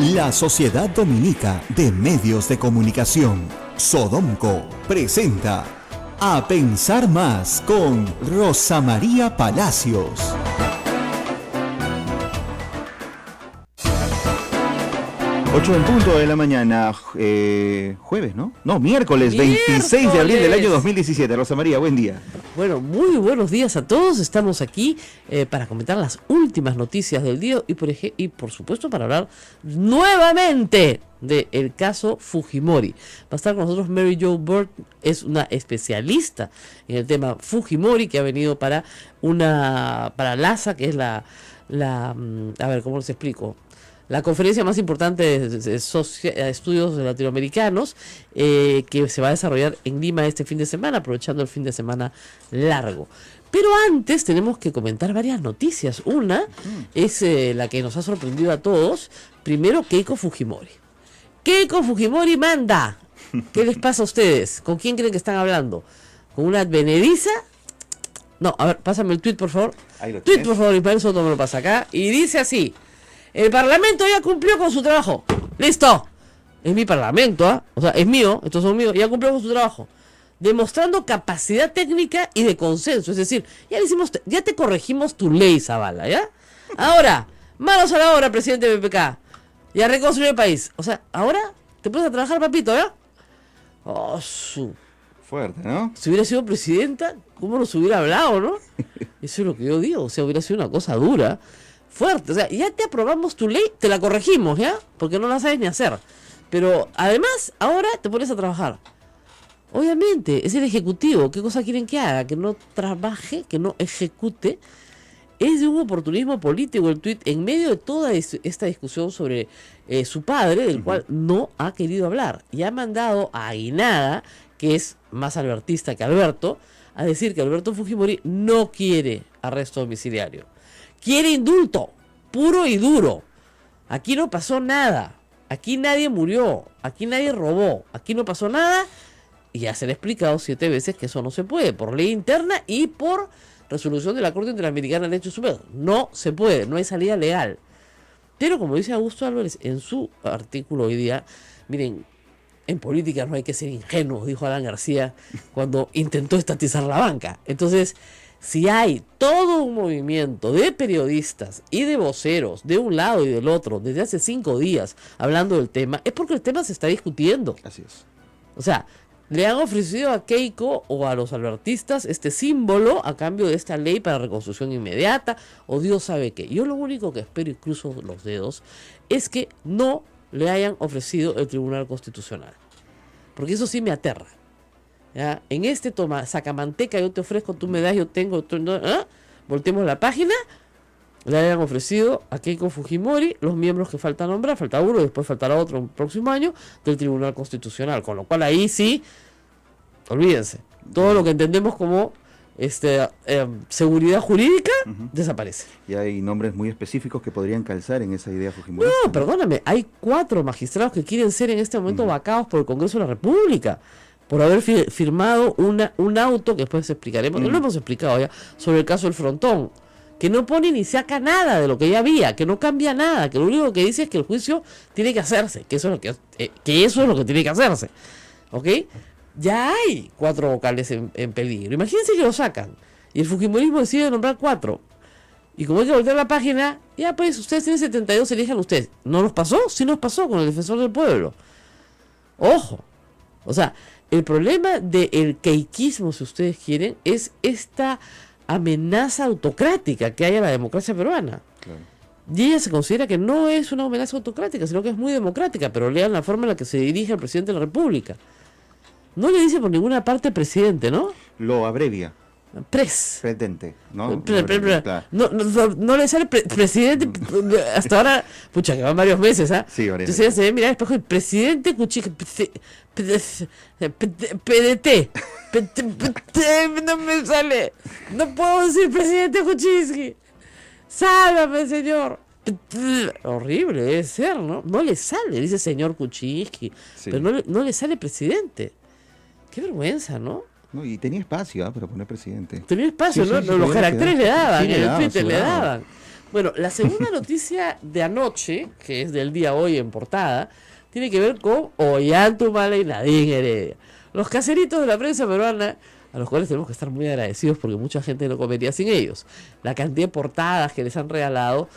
La Sociedad Dominica de Medios de Comunicación, Sodomco, presenta A Pensar Más con Rosa María Palacios. 8 en punto de la mañana, jueves, ¿no? No, miércoles 26 de abril del año 2017. Rosa María, buen día. Bueno, muy buenos días a todos. Estamos aquí para comentar las últimas noticias del día y por supuesto para hablar nuevamente del caso Fujimori. Va a estar con nosotros Mary Jo Burt, es una especialista en el tema Fujimori que ha venido para LASA, que es a ver, ¿cómo les explico? La conferencia más importante de estudios latinoamericanos que se va a desarrollar en Lima este fin de semana, aprovechando el fin de semana largo. Pero antes tenemos que comentar varias noticias. Una es la que nos ha sorprendido a todos. Primero, Keiko Fujimori. Keiko Fujimori manda. ¿Qué les pasa a ustedes? ¿Con quién creen que están hablando? ¿Con una advenediza? No, a ver, pásame el tweet, por favor. Tweet, por favor, y para eso me lo pasa acá. Y dice así: el Parlamento ya cumplió con su trabajo. ¡Listo! Es mi Parlamento, ¿ah? O sea, es mío, estos son míos, ya cumplió con su trabajo. Demostrando capacidad técnica y de consenso. Es decir, ya te corregimos tu ley, Zavala, ¿ya? Ahora, manos a la obra, presidente de PPK. Y a reconstruir el país. O sea, ahora te pones a trabajar, papito, ¿ya? Oh, fuerte, ¿no? Si hubiera sido presidenta, ¿cómo nos hubiera hablado, no? Eso es lo que yo digo. O sea, hubiera sido una cosa dura. Fuerte, o sea, ya te aprobamos tu ley, te la corregimos, ¿ya? Porque no la sabes ni hacer. Pero además, ahora te pones a trabajar. Obviamente, es el ejecutivo. ¿Qué cosa quieren que haga? Que no trabaje, que no ejecute. Es de un oportunismo político el tuit en medio de toda esta discusión sobre su padre, del cual no ha querido hablar. Y ha mandado a Aguinaga, que es más albertista que Alberto, a decir que Alberto Fujimori no quiere arresto domiciliario. Quiere indulto, puro y duro. Aquí no pasó nada. Aquí nadie murió. Aquí nadie robó. Aquí no pasó nada. Y ya se le ha explicado 7 veces que eso no se puede. Por ley interna y por resolución de la Corte Interamericana de Derechos Humanos. No se puede. No hay salida legal. Pero como dice Augusto Álvarez en su artículo hoy día, miren, en política no hay que ser ingenuos, dijo Alan García cuando intentó estatizar la banca. Entonces, si hay todo un movimiento de periodistas y de voceros de un lado y del otro desde hace 5 días hablando del tema, es porque el tema se está discutiendo. Así es. O sea, le han ofrecido a Keiko o a los albertistas este símbolo a cambio de esta ley para reconstrucción inmediata, o Dios sabe qué. Yo lo único que espero, y cruzo los dedos, es que no le hayan ofrecido el Tribunal Constitucional. Porque eso sí me aterra. ¿Ya? En este toma, sacamanteca, yo te ofrezco, tú me das, yo tengo, volteemos la página, le hayan ofrecido a Keiko Fujimori los miembros que falta nombrar, falta uno, después faltará otro el próximo año, del Tribunal Constitucional, con lo cual ahí sí, olvídense, todo lo que entendemos como seguridad jurídica desaparece. Y hay nombres muy específicos que podrían calzar en esa idea Fujimori. No, perdóname, hay 4 magistrados que quieren ser en este momento vacados por el Congreso de la República, por haber firmado un auto, que después explicaremos, lo hemos explicado ya, sobre el caso del Frontón, que no pone ni saca nada de lo que ya había, que no cambia nada, que lo único que dice es que el juicio tiene que hacerse, que eso es lo que tiene que hacerse, ¿ok? Ya hay 4 vocales en peligro, imagínense que lo sacan, y el fujimorismo decide nombrar 4, y como hay que voltear la página, ya pues, ustedes tienen 72, elijan ustedes. ¿No nos pasó? Sí nos pasó con el defensor del pueblo. Ojo, o sea, el problema del keikismo, si ustedes quieren, es esta amenaza autocrática que hay a la democracia peruana. Claro. Y ella se considera que no es una amenaza autocrática, sino que es muy democrática, pero lean la forma en la que se dirige al presidente de la República. No le dice por ninguna parte presidente, ¿no? Lo abrevia. Presidente, ¿no? Claro. No le sale presidente hasta ahora, pucha, que van varios meses, ¿ah? Sí, entonces ella se ve mirar al espejo y presidente Kuczynski, PDT, no me sale, no puedo decir presidente Kuczynski, sálvame, señor. Horrible debe ser, ¿no? No le sale, dice señor Kuczynski, sí. Pero no le sale presidente. Qué vergüenza, ¿no? No, y tenía espacio para poner presidente. Tenía espacio, sí, ¿no? Sí, los caracteres le daban, en el Twitter le daban. Bueno, la segunda noticia de anoche, que es del día hoy en portada, tiene que ver con Ollantaytamala y Nadine Heredia. Los caseritos de la prensa peruana, a los cuales tenemos que estar muy agradecidos porque mucha gente no comería sin ellos. La cantidad de portadas que les han regalado,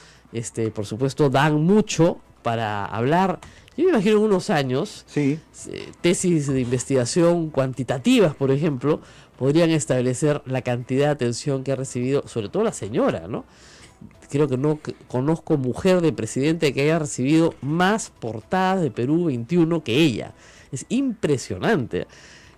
por supuesto, dan mucho para hablar. Yo me imagino en unos años, Sí. tesis de investigación cuantitativas, por ejemplo, podrían establecer la cantidad de atención que ha recibido, sobre todo la señora, ¿no? Creo que no conozco mujer de presidente que haya recibido más portadas de Perú 21 que ella. Es impresionante.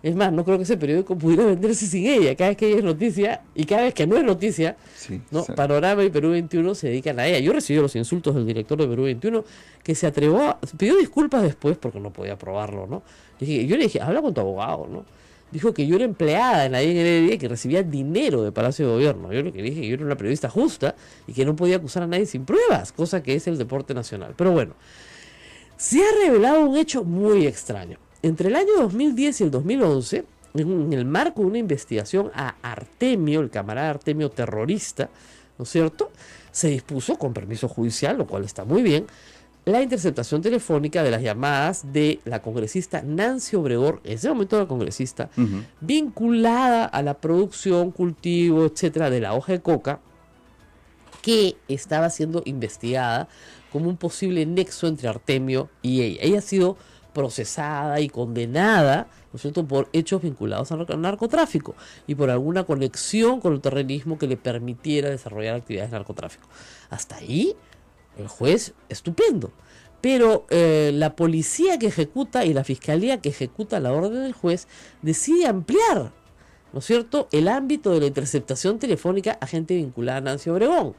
Es más, no creo que ese periódico pudiera venderse sin ella. Cada vez que ella es noticia y cada vez que no es noticia, Sí, ¿no? sí. Panorama y Perú 21 se dedican a ella. Yo recibí los insultos del director de Perú 21 que se pidió disculpas después porque no podía probarlo, ¿no? Yo le dije, habla con tu abogado, ¿no? Dijo que yo era empleada en la DND y que recibía dinero de Palacio de Gobierno. Yo lo que dije, que yo era una periodista justa y que no podía acusar a nadie sin pruebas, cosa que es el deporte nacional. Pero bueno, se ha revelado un hecho muy extraño. Entre el año 2010 y el 2011, en el marco de una investigación a Artemio, el camarada Artemio terrorista, ¿no es cierto?, se dispuso, con permiso judicial, lo cual está muy bien, la interceptación telefónica de las llamadas de la congresista Nancy Obregón, en ese momento la congresista, vinculada a la producción, cultivo, etcétera, de la hoja de coca, que estaba siendo investigada como un posible nexo entre Artemio y ella. Ella ha sido procesada y condenada, ¿no es cierto?, por hechos vinculados al narcotráfico y por alguna conexión con el terrorismo que le permitiera desarrollar actividades de narcotráfico. Hasta ahí, el juez, estupendo. Pero la policía que ejecuta y la fiscalía que ejecuta la orden del juez decide ampliar, ¿no es cierto?, el ámbito de la interceptación telefónica a gente vinculada a Nancy Obregón.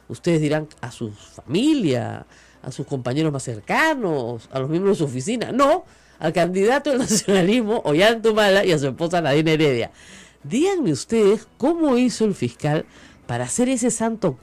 Ustedes dirán, a su familia, a sus compañeros más cercanos, a los miembros de su oficina. No, al candidato del nacionalismo, Ollantaytamala, y a su esposa Nadine Heredia. Díganme ustedes cómo hizo el fiscal para hacer ese santo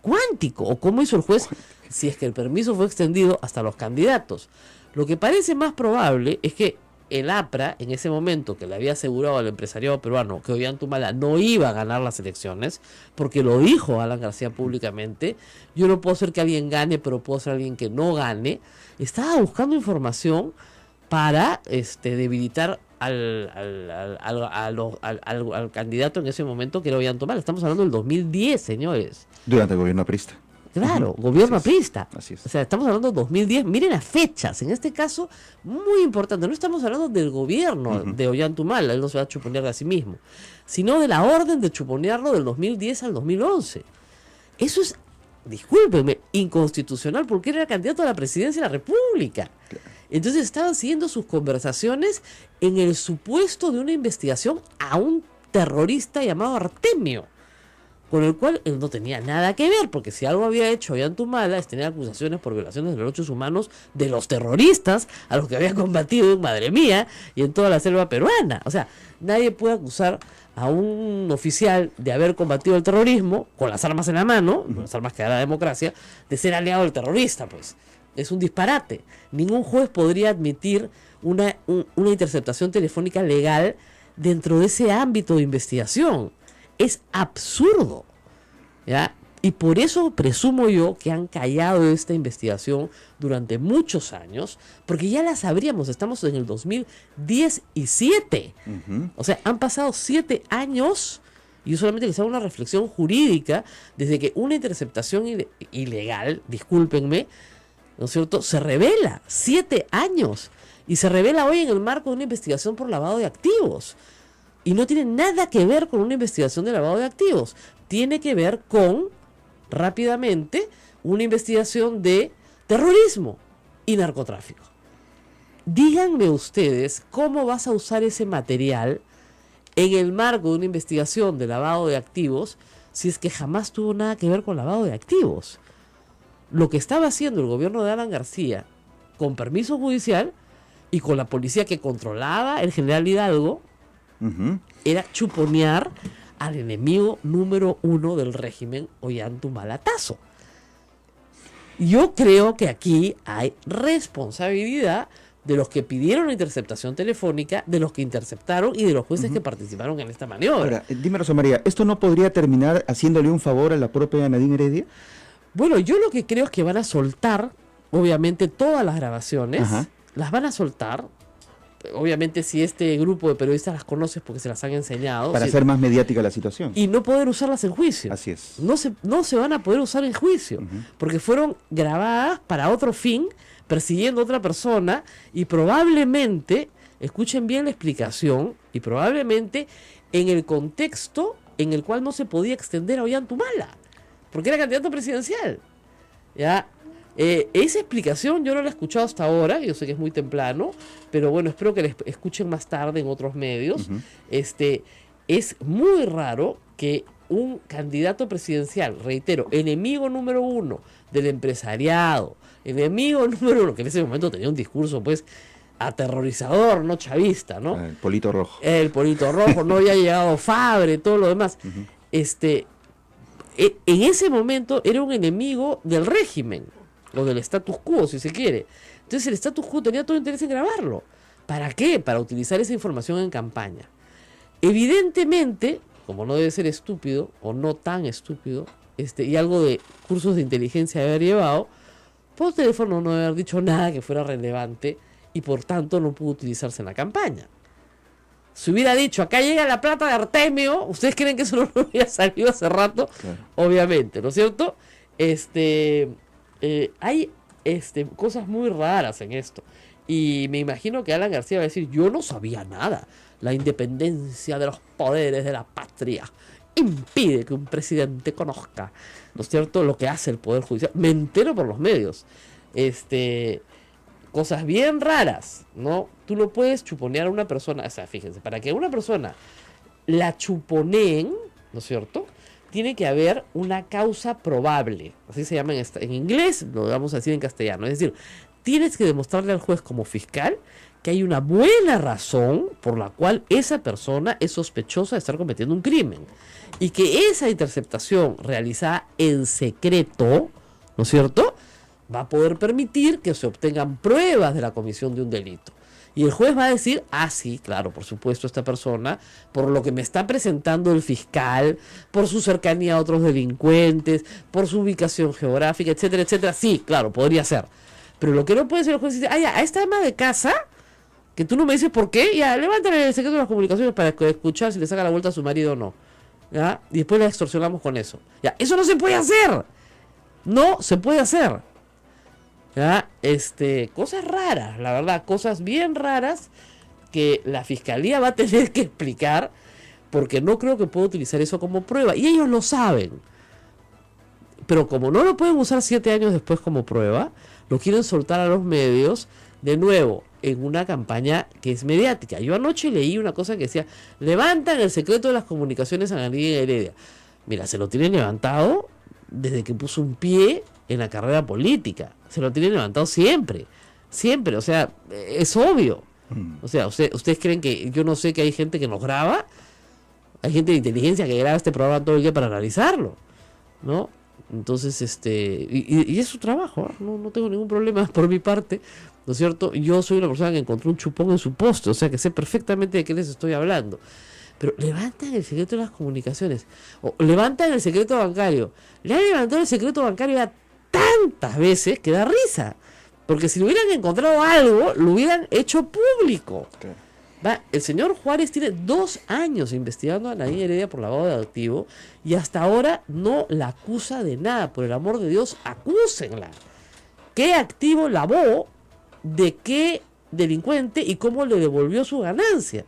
cuántico, o cómo hizo el juez si es que el permiso fue extendido hasta los candidatos. Lo que parece más probable es que el APRA, en ese momento que le había asegurado al empresariado peruano que Ollantaytamala no iba a ganar las elecciones, porque lo dijo Alan García públicamente, yo no puedo hacer que alguien gane, pero puedo ser alguien que no gane, estaba buscando información para debilitar al candidato en ese momento, que era Ollantaytamala. Estamos hablando del 2010, señores. Durante el gobierno aprista. Claro, gobierno aprista. Así es. O sea, estamos hablando de 2010. Miren las fechas, en este caso, muy importante. No estamos hablando del gobierno de Ollantaytamala, él no se va a chuponear de sí mismo, sino de la orden de chuponearlo del 2010 al 2011. Eso es, discúlpenme, inconstitucional, porque era candidato a la presidencia de la República. Entonces estaban siguiendo sus conversaciones en el supuesto de una investigación a un terrorista llamado Artemio, con el cual él no tenía nada que ver, porque si algo había hecho Ollantaytamala es tener acusaciones por violaciones de los derechos humanos de los terroristas a los que había combatido en Madre Mía y en toda la selva peruana. O sea, nadie puede acusar a un oficial de haber combatido el terrorismo con las armas en la mano, con las armas que da la democracia, de ser aliado del terrorista, pues. Es un disparate. Ningún juez podría admitir una interceptación telefónica legal dentro de ese ámbito de investigación. Es absurdo, ¿ya? Y por eso presumo yo que han callado esta investigación durante muchos años, porque ya la sabríamos. Estamos en el 2017. O sea, han pasado 7 años, y yo solamente les hago una reflexión jurídica, desde que una interceptación ilegal, discúlpenme, ¿no es cierto?, se revela. 7 años. Y se revela hoy en el marco de una investigación por lavado de activos. Y no tiene nada que ver con una investigación de lavado de activos. Tiene que ver con, rápidamente, una investigación de terrorismo y narcotráfico. Díganme ustedes cómo vas a usar ese material en el marco de una investigación de lavado de activos si es que jamás tuvo nada que ver con lavado de activos. Lo que estaba haciendo el gobierno de Alan García, con permiso judicial y con la policía que controlaba el general Hidalgo, era chuponear al enemigo número 1 del régimen, Ollantaytamala-Tazo. Yo creo que aquí hay responsabilidad de los que pidieron la interceptación telefónica, de los que interceptaron y de los jueces que participaron en esta maniobra. Ahora, dime, Rosa María, ¿esto no podría terminar haciéndole un favor a la propia Nadine Heredia? Bueno, yo lo que creo es que van a soltar, obviamente, todas las grabaciones. Ajá. Las van a soltar. Obviamente, si este grupo de periodistas las conoce, porque se las han enseñado. Para hacer más mediática la situación. Y no poder usarlas en juicio. Así es. No se van a poder usar en juicio, porque fueron grabadas para otro fin, persiguiendo a otra persona, y probablemente, escuchen bien la explicación, y probablemente en el contexto en el cual no se podía extender a Ollantumala, porque era candidato presidencial. ¿Ya? Esa explicación yo no la he escuchado hasta ahora, yo sé que es muy temprano, pero bueno, espero que la escuchen más tarde en otros medios. Es muy raro que un candidato presidencial, reitero, enemigo número uno del empresariado, enemigo número uno, que en ese momento tenía un discurso pues aterrorizador, no chavista, ¿no? El polito rojo. El polito rojo, no había llegado Fabre, todo lo demás. En ese momento era un enemigo del régimen, o del status quo, si se quiere. Entonces el status quo tenía todo interés en grabarlo. ¿Para qué? Para utilizar esa información en campaña. Evidentemente, como no debe ser estúpido, o no tan estúpido, y algo de cursos de inteligencia de haber llevado, por teléfono no debe haber dicho nada que fuera relevante, y por tanto no pudo utilizarse en la campaña. Si hubiera dicho, acá llega la plata de Artemio, ¿ustedes creen que eso no hubiera salido hace rato? Claro. Obviamente, ¿no es cierto? Hay cosas muy raras en esto. Y me imagino que Alan García va a decir, yo no sabía nada. La independencia de los poderes de la patria impide que un presidente conozca, ¿no es cierto?, lo que hace el Poder Judicial. Me entero por los medios. Cosas bien raras, ¿no? Tú no puedes chuponear a una persona, o sea, fíjense, para que a una persona la chuponeen, ¿no es cierto?, tiene que haber una causa probable, así se llama en inglés, lo vamos a decir en castellano, es decir, tienes que demostrarle al juez como fiscal que hay una buena razón por la cual esa persona es sospechosa de estar cometiendo un crimen, y que esa interceptación realizada en secreto, ¿no es cierto?, va a poder permitir que se obtengan pruebas de la comisión de un delito. Y el juez va a decir, sí, claro, por supuesto, esta persona, por lo que me está presentando el fiscal, por su cercanía a otros delincuentes, por su ubicación geográfica, etcétera, etcétera, sí, claro, podría ser. Pero lo que no puede ser el juez es decir, a esta ama de casa, que tú no me dices por qué, ya, levántale el secreto de las comunicaciones para escuchar si le saca la vuelta a su marido o no. ¿Ya? Y después la extorsionamos con eso. Ya, eso no se puede hacer. No se puede hacer. ¿Ya? Cosas raras, la verdad, cosas bien raras que la fiscalía va a tener que explicar, porque no creo que pueda utilizar eso como prueba, y ellos lo saben, pero como no lo pueden usar 7 años después como prueba, lo quieren soltar a los medios de nuevo en una campaña que es mediática. Yo anoche leí una cosa que decía, levantan el secreto de las comunicaciones a Daniel Heredia. Mira, se lo tienen levantado desde que puso un pie en la carrera política. Se lo tienen levantado siempre, o sea, es obvio. O sea, ustedes creen que yo no sé que hay gente que nos graba, hay gente de inteligencia que graba este programa todo el día para analizarlo, ¿no? Entonces, y es su trabajo, no tengo ningún problema por mi parte, ¿no es cierto? Yo soy una persona que encontró un chupón en su poste, o sea que sé perfectamente de qué les estoy hablando. Pero levantan el secreto de las comunicaciones, o levantan el secreto bancario. Le han levantado el secreto bancario a tantas veces que da risa, porque si le hubieran encontrado algo, lo hubieran hecho público. Okay. El señor Juárez tiene 2 años investigando a Nadine Heredia por lavado de activo y hasta ahora no la acusa de nada. Por el amor de Dios, acúsenla. ¿Qué activo lavó? ¿De qué delincuente? ¿Y cómo le devolvió su ganancia?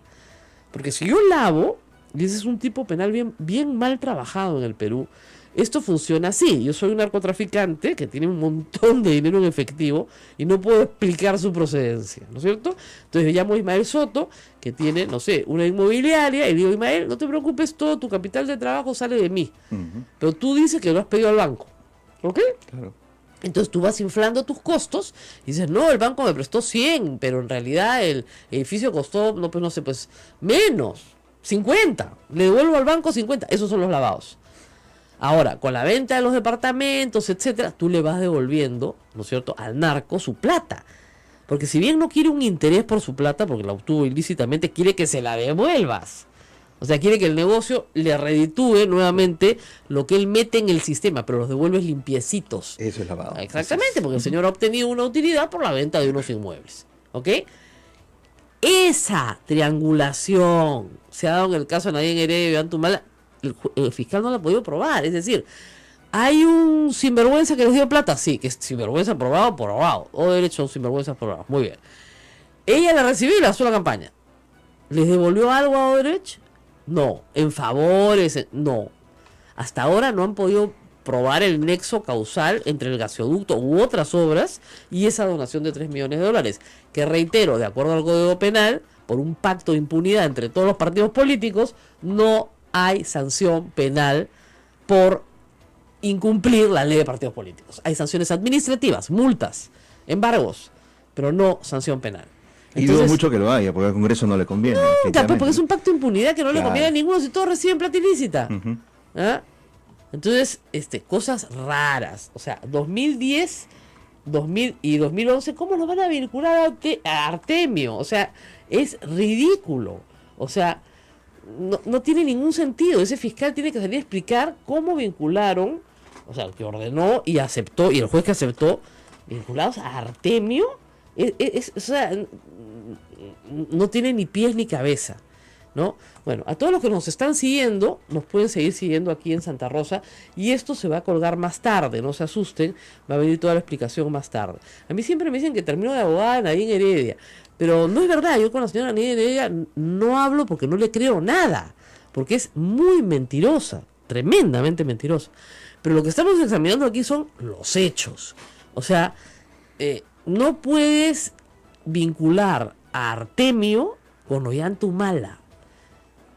Porque si yo lavo, y ese es un tipo penal bien mal trabajado en el Perú, esto funciona así. Yo soy un narcotraficante que tiene un montón de dinero en efectivo y no puedo explicar su procedencia, ¿no es cierto? Entonces llamo a Ismael Soto, que tiene, no sé, una inmobiliaria, y digo, Ismael, no te preocupes, todo tu capital de trabajo sale de mí. Pero tú dices que lo has pedido al banco, ¿ok? Claro. Entonces tú vas inflando tus costos y dices, no, el banco me prestó 100, pero en realidad el edificio costó, no sé, pues menos, 50. Le devuelvo al banco 50. Esos son los lavados. Ahora, con la venta de los departamentos, etcétera, tú le vas devolviendo, ¿no es cierto?, al narco su plata. Porque si bien no quiere un interés por su plata, porque la obtuvo ilícitamente, quiere que se la devuelvas. O sea, quiere que el negocio le reditúe nuevamente lo que él mete en el sistema, pero los devuelve limpiecitos. Eso es lavado. Exactamente, porque el señor ha obtenido una utilidad por la venta de unos inmuebles. ¿Ok? Esa triangulación se ha dado en el caso de Nadine Heredia y Ollantumala. El fiscal no la ha podido probar. Es decir, ¿hay un sinvergüenza que les dio plata? Sí, que es sinvergüenza probado. O derecho a un sinvergüenza probado. Muy bien. Ella la recibió y la hizo la campaña. ¿Les devolvió algo a Odebrecht? No. ¿En favores? No. Hasta ahora no han podido probar el nexo causal entre el gasoducto u otras obras y esa donación de $3 millones, que reitero, de acuerdo al Código Penal, por un pacto de impunidad entre todos los partidos políticos, no hay sanción penal por incumplir la ley de partidos políticos. Hay sanciones administrativas, multas, embargos, pero no sanción penal. Y dudo mucho que lo haya, porque al Congreso no le conviene. Nunca, pues, porque es un pacto de impunidad que no le conviene a ninguno si todos reciben plata ilícita. ¿Ah? Entonces, cosas raras. O sea, 2010, 2000 y 2011, ¿cómo nos van a vincular a Artemio? O sea, es ridículo. O sea, no tiene ningún sentido. Ese fiscal tiene que salir a explicar cómo vincularon, o sea, que ordenó y aceptó, y el juez que aceptó, vinculados a Artemio. O sea, no tiene ni pies ni cabeza, ¿no? Bueno, a todos los que nos están siguiendo, nos pueden seguir siguiendo aquí en Santa Rosa, y esto se va a colgar más tarde, no se asusten, va a venir toda la explicación más tarde. A mí siempre me dicen que termino de abogada Nadine Heredia, pero no es verdad. Yo con la señora Nadine Heredia no hablo porque no le creo nada, porque es muy mentirosa, tremendamente mentirosa. Pero lo que estamos examinando aquí son los hechos. O sea, no puedes vincular a Artemio con Ollantumala,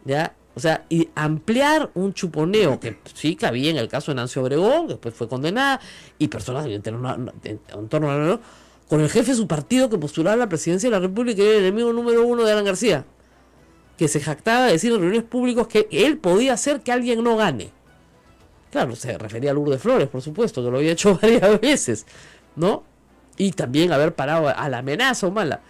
¿ya? O sea, y ampliar un chuponeo que sí cabía en el caso de Nancy Obregón, que después fue condenada, y personas en torno a con el jefe de su partido que postulaba a la presidencia de la República, y era el enemigo número 1 de Alan García, que se jactaba de decir en reuniones públicas que él podía hacer que alguien no gane. Claro, se refería a Lourdes Flores, por supuesto, que lo había hecho varias veces, ¿no? Y también haber parado a la amenaza Humala.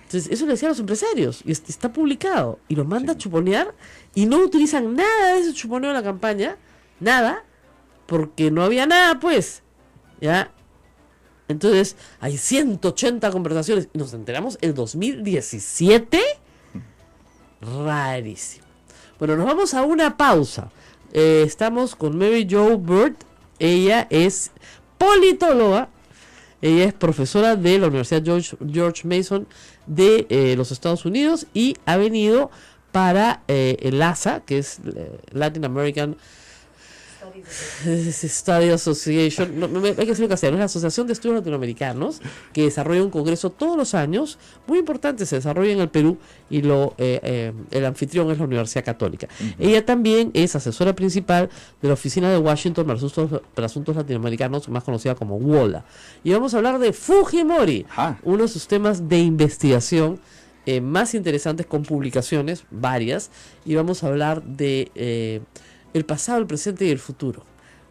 Entonces, eso le decía a los empresarios, y está publicado, y los manda a chuponear, y no utilizan nada de ese chuponeo en la campaña, nada, porque no había nada, pues, ¿ya? Entonces, hay 180 conversaciones, y nos enteramos el 2017, rarísimo. Bueno, nos vamos a una pausa. Estamos con Mary Jo Bird. Ella es politóloga. Ella es profesora de la Universidad George Mason de los Estados Unidos, y ha venido para el ASA, que es Latin American Study Association. Hay que decirlo en castellano, es la Asociación de Estudios Latinoamericanos, que desarrolla un congreso todos los años, muy importante, se desarrolla en el Perú, y el anfitrión es la Universidad Católica. Ella también es asesora principal de la Oficina de Washington para Asuntos Latinoamericanos, más conocida como WOLA. Y vamos a hablar de Fujimori, uno de sus temas de investigación más interesantes, con publicaciones varias, y vamos a hablar de el pasado, el presente y el futuro.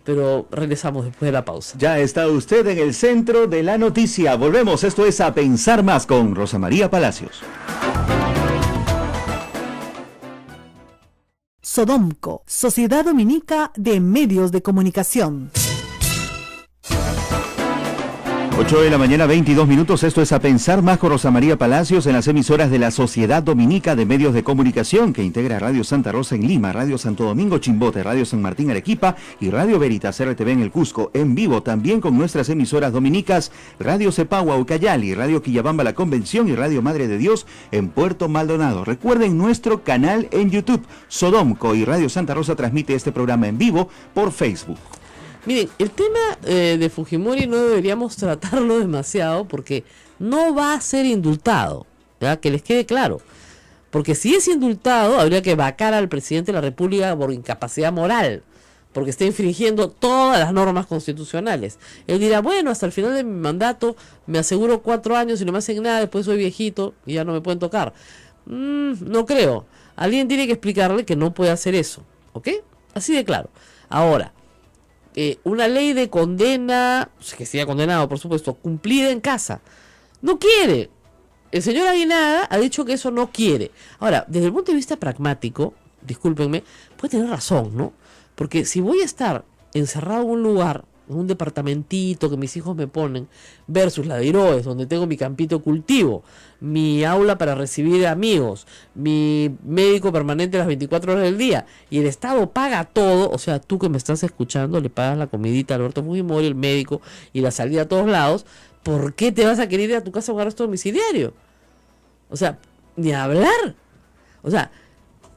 Pero regresamos después de la pausa. Ya está usted en el centro de la noticia. Volvemos, esto es A Pensar Más con Rosa María Palacios. Sodomco, Sociedad Dominica de Medios de Comunicación. 8 de la mañana, 22 minutos. Esto es A Pensar Más con Rosa María Palacios en las emisoras de la Sociedad Dominica de Medios de Comunicación, que integra Radio Santa Rosa en Lima, Radio Santo Domingo Chimbote, Radio San Martín Arequipa y Radio Veritas RTV en el Cusco, en vivo también con nuestras emisoras dominicas Radio Cepagua Ucayali, Radio Quillabamba La Convención y Radio Madre de Dios en Puerto Maldonado. Recuerden nuestro canal en YouTube, Sodomco, y Radio Santa Rosa transmite este programa en vivo por Facebook. Miren, el tema de Fujimori no deberíamos tratarlo demasiado, porque no va a ser indultado, ¿ya? Que les quede claro. Porque si es indultado, habría que vacar al presidente de la República por incapacidad moral, porque está infringiendo todas las normas constitucionales. Él dirá, bueno, hasta el final de mi mandato me aseguro 4 años y no me hacen nada, después soy viejito y ya no me pueden tocar. No creo. Alguien tiene que explicarle que no puede hacer eso, ¿ok? Así de claro. Ahora, una ley de condena, que sea condenado, por supuesto, cumplida en casa, no quiere. El señor Aguinaga ha dicho que eso no quiere. Ahora, desde el punto de vista pragmático, discúlpenme, puede tener razón, ¿no? Porque si voy a estar encerrado en un lugar, en un departamentito que mis hijos me ponen, versus la de Iroes, donde tengo mi campito cultivo, mi aula para recibir amigos, mi médico permanente las 24 horas del día, y el Estado paga todo, o sea, tú que me estás escuchando, le pagas la comidita a Alberto Fujimori, el médico, y la salida a todos lados, ¿por qué te vas a querer ir a tu casa a un arresto domiciliario? O sea, ni hablar. O sea,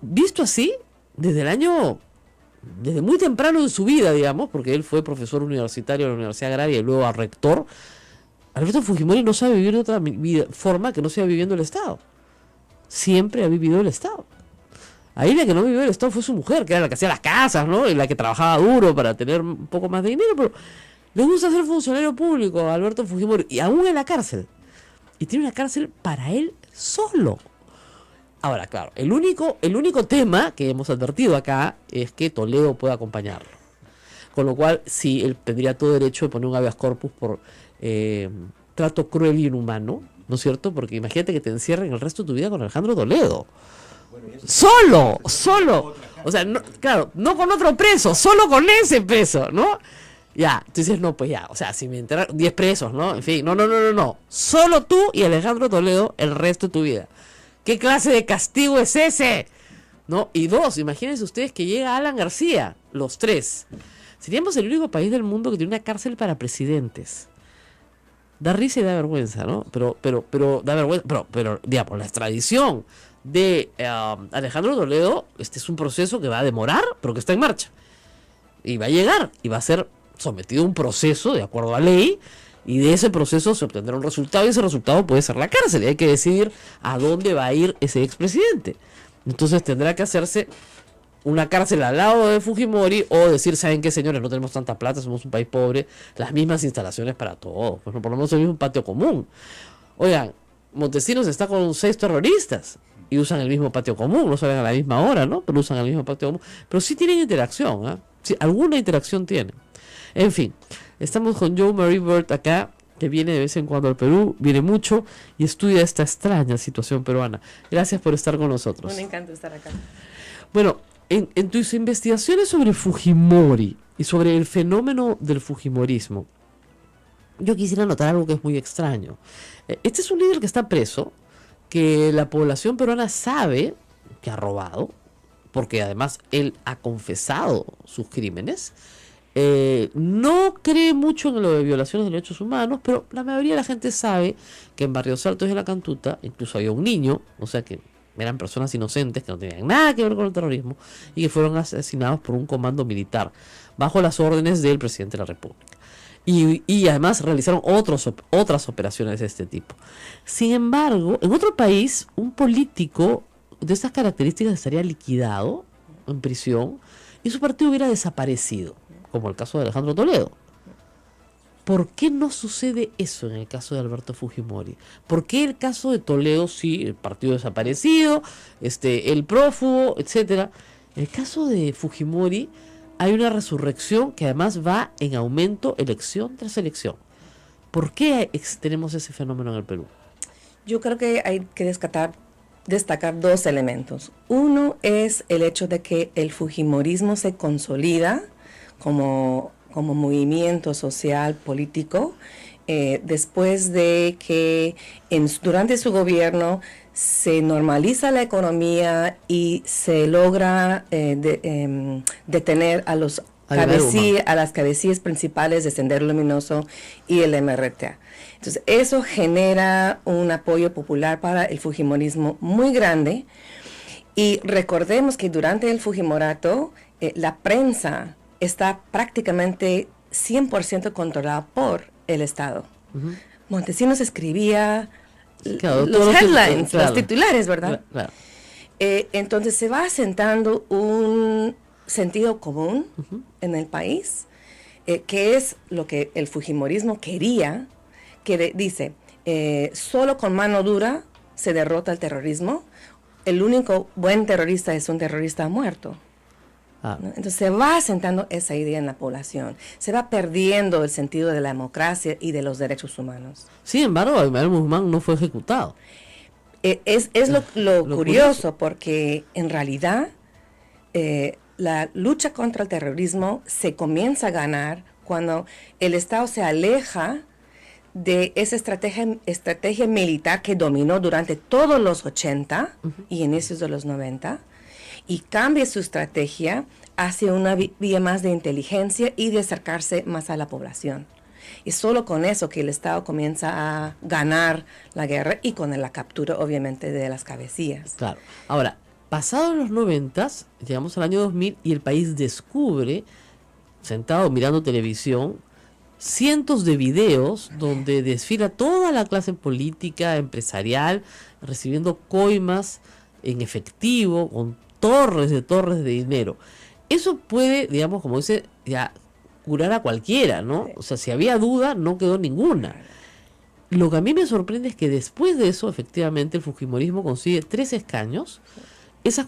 visto así, desde muy temprano en su vida, digamos, porque él fue profesor universitario en la Universidad Agraria y luego a rector, Alberto Fujimori no sabe vivir de otra forma que no sea viviendo el Estado. Siempre ha vivido el Estado. Ahí la que no vivió el Estado fue su mujer, que era la que hacía las casas, ¿no? Y la que trabajaba duro para tener un poco más de dinero, pero le gusta ser funcionario público a Alberto Fujimori, y aún en la cárcel. Y tiene una cárcel para él solo. Ahora, claro, el único tema que hemos advertido acá es que Toledo puede acompañarlo. Con lo cual, sí, él tendría todo derecho de poner un habeas corpus por trato cruel y inhumano, ¿no es cierto? Porque imagínate que te encierren el resto de tu vida con Alejandro Toledo. Solo. O sea, no, claro, no con otro preso, solo con ese preso, ¿no? Ya, tú dices, no, pues ya, o sea, si me enteran 10 presos, ¿no? En fin, no. Solo tú y Alejandro Toledo el resto de tu vida. ¿Qué clase de castigo es ese? ¿No? Y dos, imagínense ustedes que llega Alan García, los tres. Seríamos el único país del mundo que tiene una cárcel para presidentes. Da risa y da vergüenza, ¿no? Pero da vergüenza, pero digamos, la extradición de Alejandro Toledo, este es un proceso que va a demorar, pero que está en marcha. Y va a llegar, y va a ser sometido a un proceso de acuerdo a ley, y de ese proceso se obtendrá un resultado, y ese resultado puede ser la cárcel, y hay que decidir a dónde va a ir ese expresidente. Entonces tendrá que hacerse una cárcel al lado de Fujimori, o decir, ¿saben qué, señores? No tenemos tanta plata, somos un país pobre, las mismas instalaciones para todos, pues por lo menos el mismo patio común. Oigan, Montesinos está con 6 terroristas, y usan el mismo patio común, no salen a la misma hora, ¿no? Pero usan el mismo patio común, pero sí tienen interacción, ¿eh? Sí, alguna interacción tienen. En fin, estamos con Joe Marie Burt acá, que viene de vez en cuando al Perú, viene mucho y estudia esta extraña situación peruana. Gracias por estar con nosotros. Un encanto estar acá. Bueno, en tus investigaciones sobre Fujimori y sobre el fenómeno del Fujimorismo, yo quisiera notar algo que es muy extraño. Este es un líder que está preso, que la población peruana sabe que ha robado, porque además él ha confesado sus crímenes. No cree mucho en lo de violaciones de derechos humanos, pero la mayoría de la gente sabe que en Barrios Altos de la Cantuta incluso había un niño, o sea que eran personas inocentes que no tenían nada que ver con el terrorismo y que fueron asesinados por un comando militar bajo las órdenes del presidente de la República. Y además realizaron otras operaciones de este tipo. Sin embargo, en otro país, un político de estas características estaría liquidado en prisión y su partido hubiera desaparecido, como el caso de Alejandro Toledo. ¿Por qué no sucede eso en el caso de Alberto Fujimori? ¿Por qué el caso de Toledo, sí, el partido desaparecido, el prófugo, etcétera? En el caso de Fujimori hay una resurrección que además va en aumento elección tras elección. ¿Por qué tenemos ese fenómeno en el Perú? Yo creo que hay que destacar 2 elementos. Uno es el hecho de que el fujimorismo se consolida como movimiento social político después de que durante su gobierno se normaliza la economía y se logra detener a las cabecillas principales de Sendero Luminoso y el MRTA. Entonces eso genera un apoyo popular para el fujimorismo muy grande, y recordemos que durante el fujimorato la prensa está prácticamente 100% controlada por el Estado. Uh-huh. Montesinos escribía los headlines, los titulares, ¿verdad? Claro. Entonces se va asentando un sentido común uh-huh. en el país, que es lo que el fujimorismo quería, que dice, solo con mano dura se derrota el terrorismo, el único buen terrorista es un terrorista muerto. ¿No? Entonces se va asentando esa idea en la población, se va perdiendo el sentido de la democracia y de los derechos humanos. Sin embargo, Aymar Guzmán no fue ejecutado. Es lo curioso, porque en realidad la lucha contra el terrorismo se comienza a ganar cuando el Estado se aleja de esa estrategia militar que dominó durante todos los 80 y inicios de los 90 y cambia su estrategia hacia una vía más de inteligencia y de acercarse más a la población. Y solo con eso que el Estado comienza a ganar la guerra y con la captura, obviamente, de las cabecillas. Claro. Ahora, pasados los 90, llegamos al año 2000 y el país descubre, sentado mirando televisión, cientos de videos donde desfila toda la clase política, empresarial, recibiendo coimas en efectivo, con torres de dinero. Eso puede, digamos, como dice, ya curar a cualquiera, ¿no? O sea, si había duda, no quedó ninguna. Lo que a mí me sorprende es que después de eso, efectivamente, el fujimorismo consigue 3 escaños, esas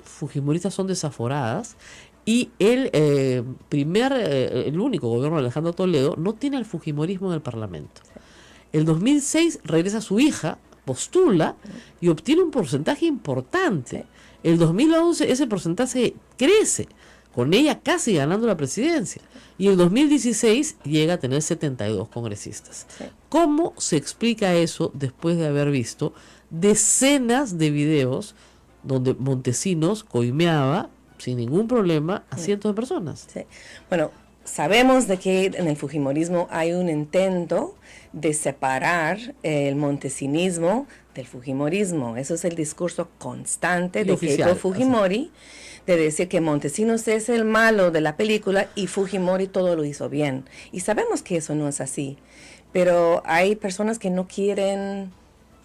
fujimoristas son desaforadas, y el único gobierno de Alejandro Toledo no tiene el fujimorismo en el Parlamento. El 2006 regresa su hija, postula y obtiene un porcentaje importante. El 2011 ese porcentaje crece, con ella casi ganando la presidencia. Y el 2016 llega a tener 72 congresistas. ¿Cómo se explica eso después de haber visto decenas de videos donde Montesinos coimeaba sin ningún problema a cientos de personas? Sí. Bueno, sabemos de que en el fujimorismo hay un intento de separar el montesinismo del fujimorismo. Eso es el discurso constante de Keiko Fujimori, de decir que Montesinos es el malo de la película y Fujimori todo lo hizo bien. Y sabemos que eso no es así, pero hay personas que no quieren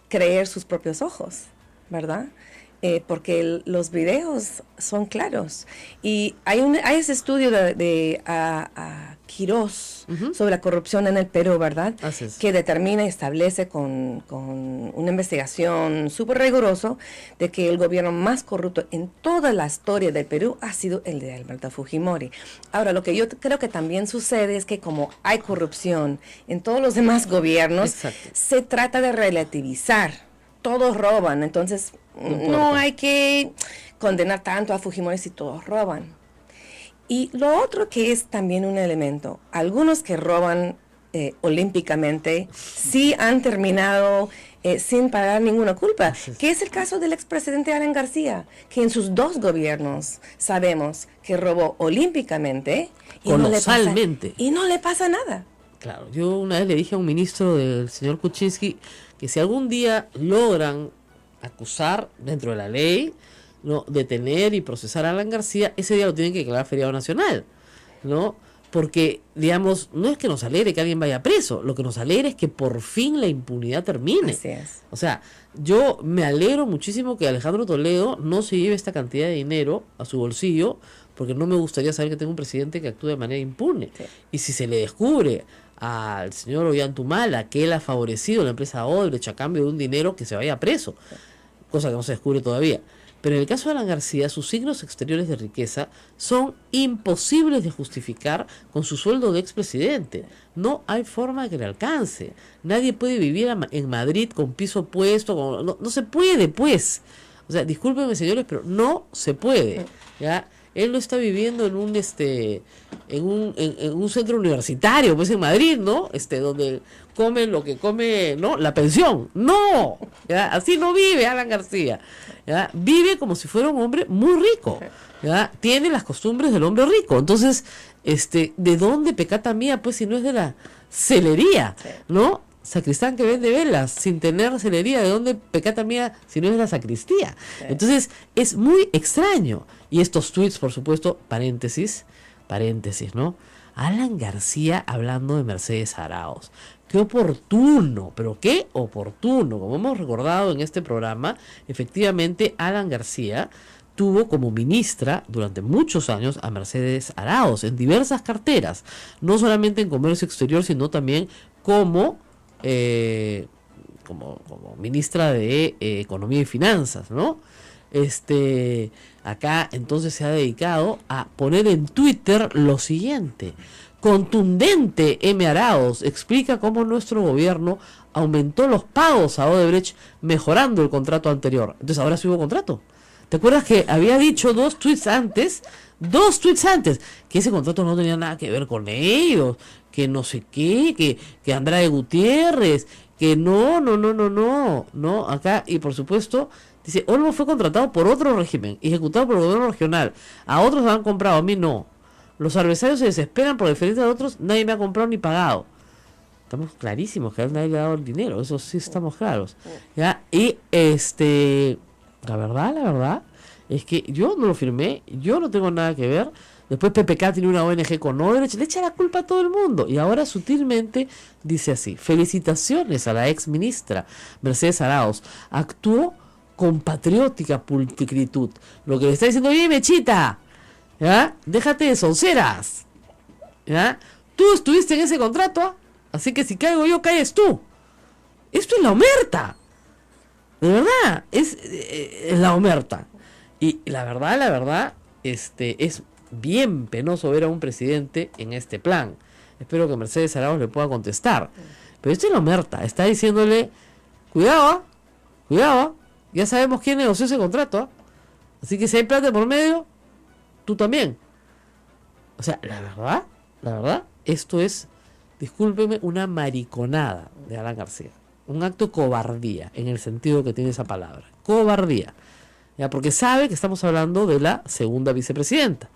creer sus propios ojos, ¿verdad? Porque los videos son claros. Y hay ese estudio de Quirós sobre la corrupción en el Perú, ¿verdad? Que determina y establece con una investigación súper rigurosa de que el gobierno más corrupto en toda la historia del Perú ha sido el de Alberto Fujimori. Ahora, lo que yo creo que también sucede es que como hay corrupción en todos los demás gobiernos, se trata de relativizar. Todos roban, entonces no hay que condenar tanto a Fujimori si todos roban. Y lo otro que es también un elemento, algunos que roban olímpicamente sí han terminado sin pagar ninguna culpa, que es el caso del expresidente Alan García, que en sus 2 gobiernos sabemos que robó olímpicamente colosalmente y no le pasa nada. Claro, yo una vez le dije a un ministro del señor Kuczynski que si algún día logran acusar dentro de la ley, ¿no?, detener y procesar a Alan García, ese día lo tienen que declarar feriado nacional, ¿no? Porque, digamos, no es que nos alegre que alguien vaya preso, lo que nos alegra es que por fin la impunidad termine. Así es. O sea, yo me alegro muchísimo que Alejandro Toledo no se lleve esta cantidad de dinero a su bolsillo, porque no me gustaría saber que tengo un presidente que actúe de manera impune. Sí. Y si se le descubre al señor Ollantumala que él ha favorecido a la empresa Odebrecht a cambio de un dinero, que se vaya preso, cosa que no se descubre todavía. Pero en el caso de Alan García, sus signos exteriores de riqueza son imposibles de justificar con su sueldo de expresidente. No hay forma de que le alcance. Nadie puede vivir en Madrid con piso puesto, no se puede, pues. O sea, discúlpenme, señores, pero no se puede, ¿ya? Él no está viviendo en un en un centro universitario, pues en Madrid, ¿no? Donde come lo que come, ¿no? La pensión. No, ¿ya? Así no vive Alan García, ¿ya? Vive como si fuera un hombre muy rico, ¿ya? Tiene las costumbres del hombre rico. Entonces, ¿de dónde pecata mía? Pues si no es de la celería, ¿no? Sacristán que vende velas sin tener celería, ¿de dónde pecata mía si no es la sacristía? Entonces es muy extraño. Y estos tweets, por supuesto, paréntesis, ¿no? Alan García hablando de Mercedes Arauz. Qué oportuno, pero qué oportuno. Como hemos recordado en este programa, efectivamente Alan García tuvo como ministra durante muchos años a Mercedes Arauz en diversas carteras, no solamente en comercio exterior, sino también como ministra de Economía y Finanzas, ¿no? Acá entonces se ha dedicado a poner en Twitter lo siguiente: contundente M. Arauz explica cómo nuestro gobierno aumentó los pagos a Odebrecht mejorando el contrato anterior. Entonces ahora sí hubo contrato. ¿Te acuerdas que había dicho dos tweets antes, que ese contrato no tenía nada que ver con ellos, que no sé qué, que Andrade Gutiérrez, que no, acá, y por supuesto, dice, Olmo fue contratado por otro régimen, ejecutado por el gobierno regional, a otros lo han comprado, a mí no. Los adversarios se desesperan por diferencia de otros, nadie me ha comprado ni pagado. Estamos clarísimos que a él nadie le ha dado el dinero, eso sí estamos claros. ¿Ya? Y la verdad, es que yo no lo firmé, yo no tengo nada que ver. Después PPK tiene una ONG con Odebrecht, le echa la culpa a todo el mundo. Y ahora sutilmente dice así: felicitaciones a la ex ministra Mercedes Arauz, actuó con patriótica pulcritud. Lo que le está diciendo, oye, Mechita, ¿ya? Déjate de sonceras, ¿ya? Tú estuviste en ese contrato, así que si caigo yo, caes tú. Esto es la omerta. De verdad, es la omerta. Y la verdad, es bien penoso ver a un presidente en este plan. Espero que Mercedes Arauz le pueda contestar. Pero esto es la omerta. Está diciéndole, cuidado, ya sabemos quién negoció ese contrato. Así que si hay plata por medio, tú también. O sea, la verdad, esto es, discúlpeme, una mariconada de Alan García. Un acto de cobardía, en el sentido que tiene esa palabra. Cobardía. Ya, porque sabe que estamos hablando de la segunda vicepresidenta.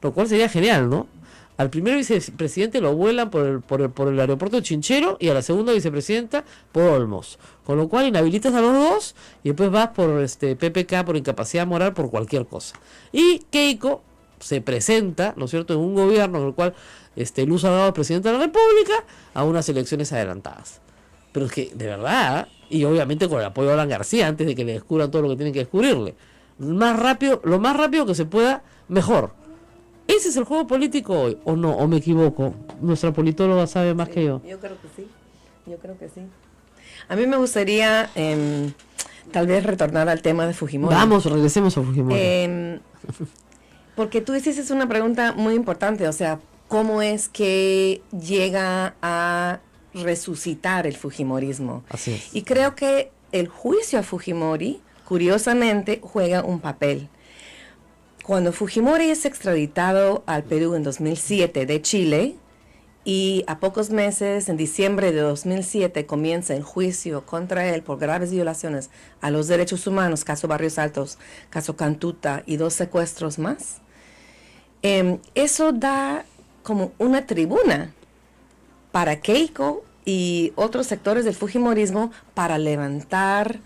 Lo cual sería genial, ¿no? Al primer vicepresidente lo vuelan por el aeropuerto de Chinchero y a la segunda vicepresidenta por Olmos. Con lo cual inhabilitas a los dos y después vas por PPK por incapacidad moral, por cualquier cosa. Y Keiko se presenta, ¿no es cierto?, en un gobierno en el cual Luz Salgado es presidente de la República, a unas elecciones adelantadas. Pero es que, de verdad, y obviamente con el apoyo de Alan García, antes de que le descubran todo lo que tienen que descubrirle. Lo más rápido que se pueda, mejor. ¿Ese es el juego político hoy? ¿O no? ¿O me equivoco? Nuestra politóloga sabe más que yo. Yo creo que sí. A mí me gustaría tal vez retornar al tema de Fujimori. Vamos, regresemos a Fujimori. Porque tú dices una pregunta muy importante, o sea, ¿cómo es que llega a resucitar el Fujimorismo? Así es. Y creo que el juicio a Fujimori, curiosamente, juega un papel. Cuando Fujimori es extraditado al Perú en 2007 de Chile, y a pocos meses, en diciembre de 2007, comienza el juicio contra él por graves violaciones a los derechos humanos, caso Barrios Altos, caso Cantuta y 2 secuestros más, eso da como una tribuna para Keiko y otros sectores del Fujimorismo para levantar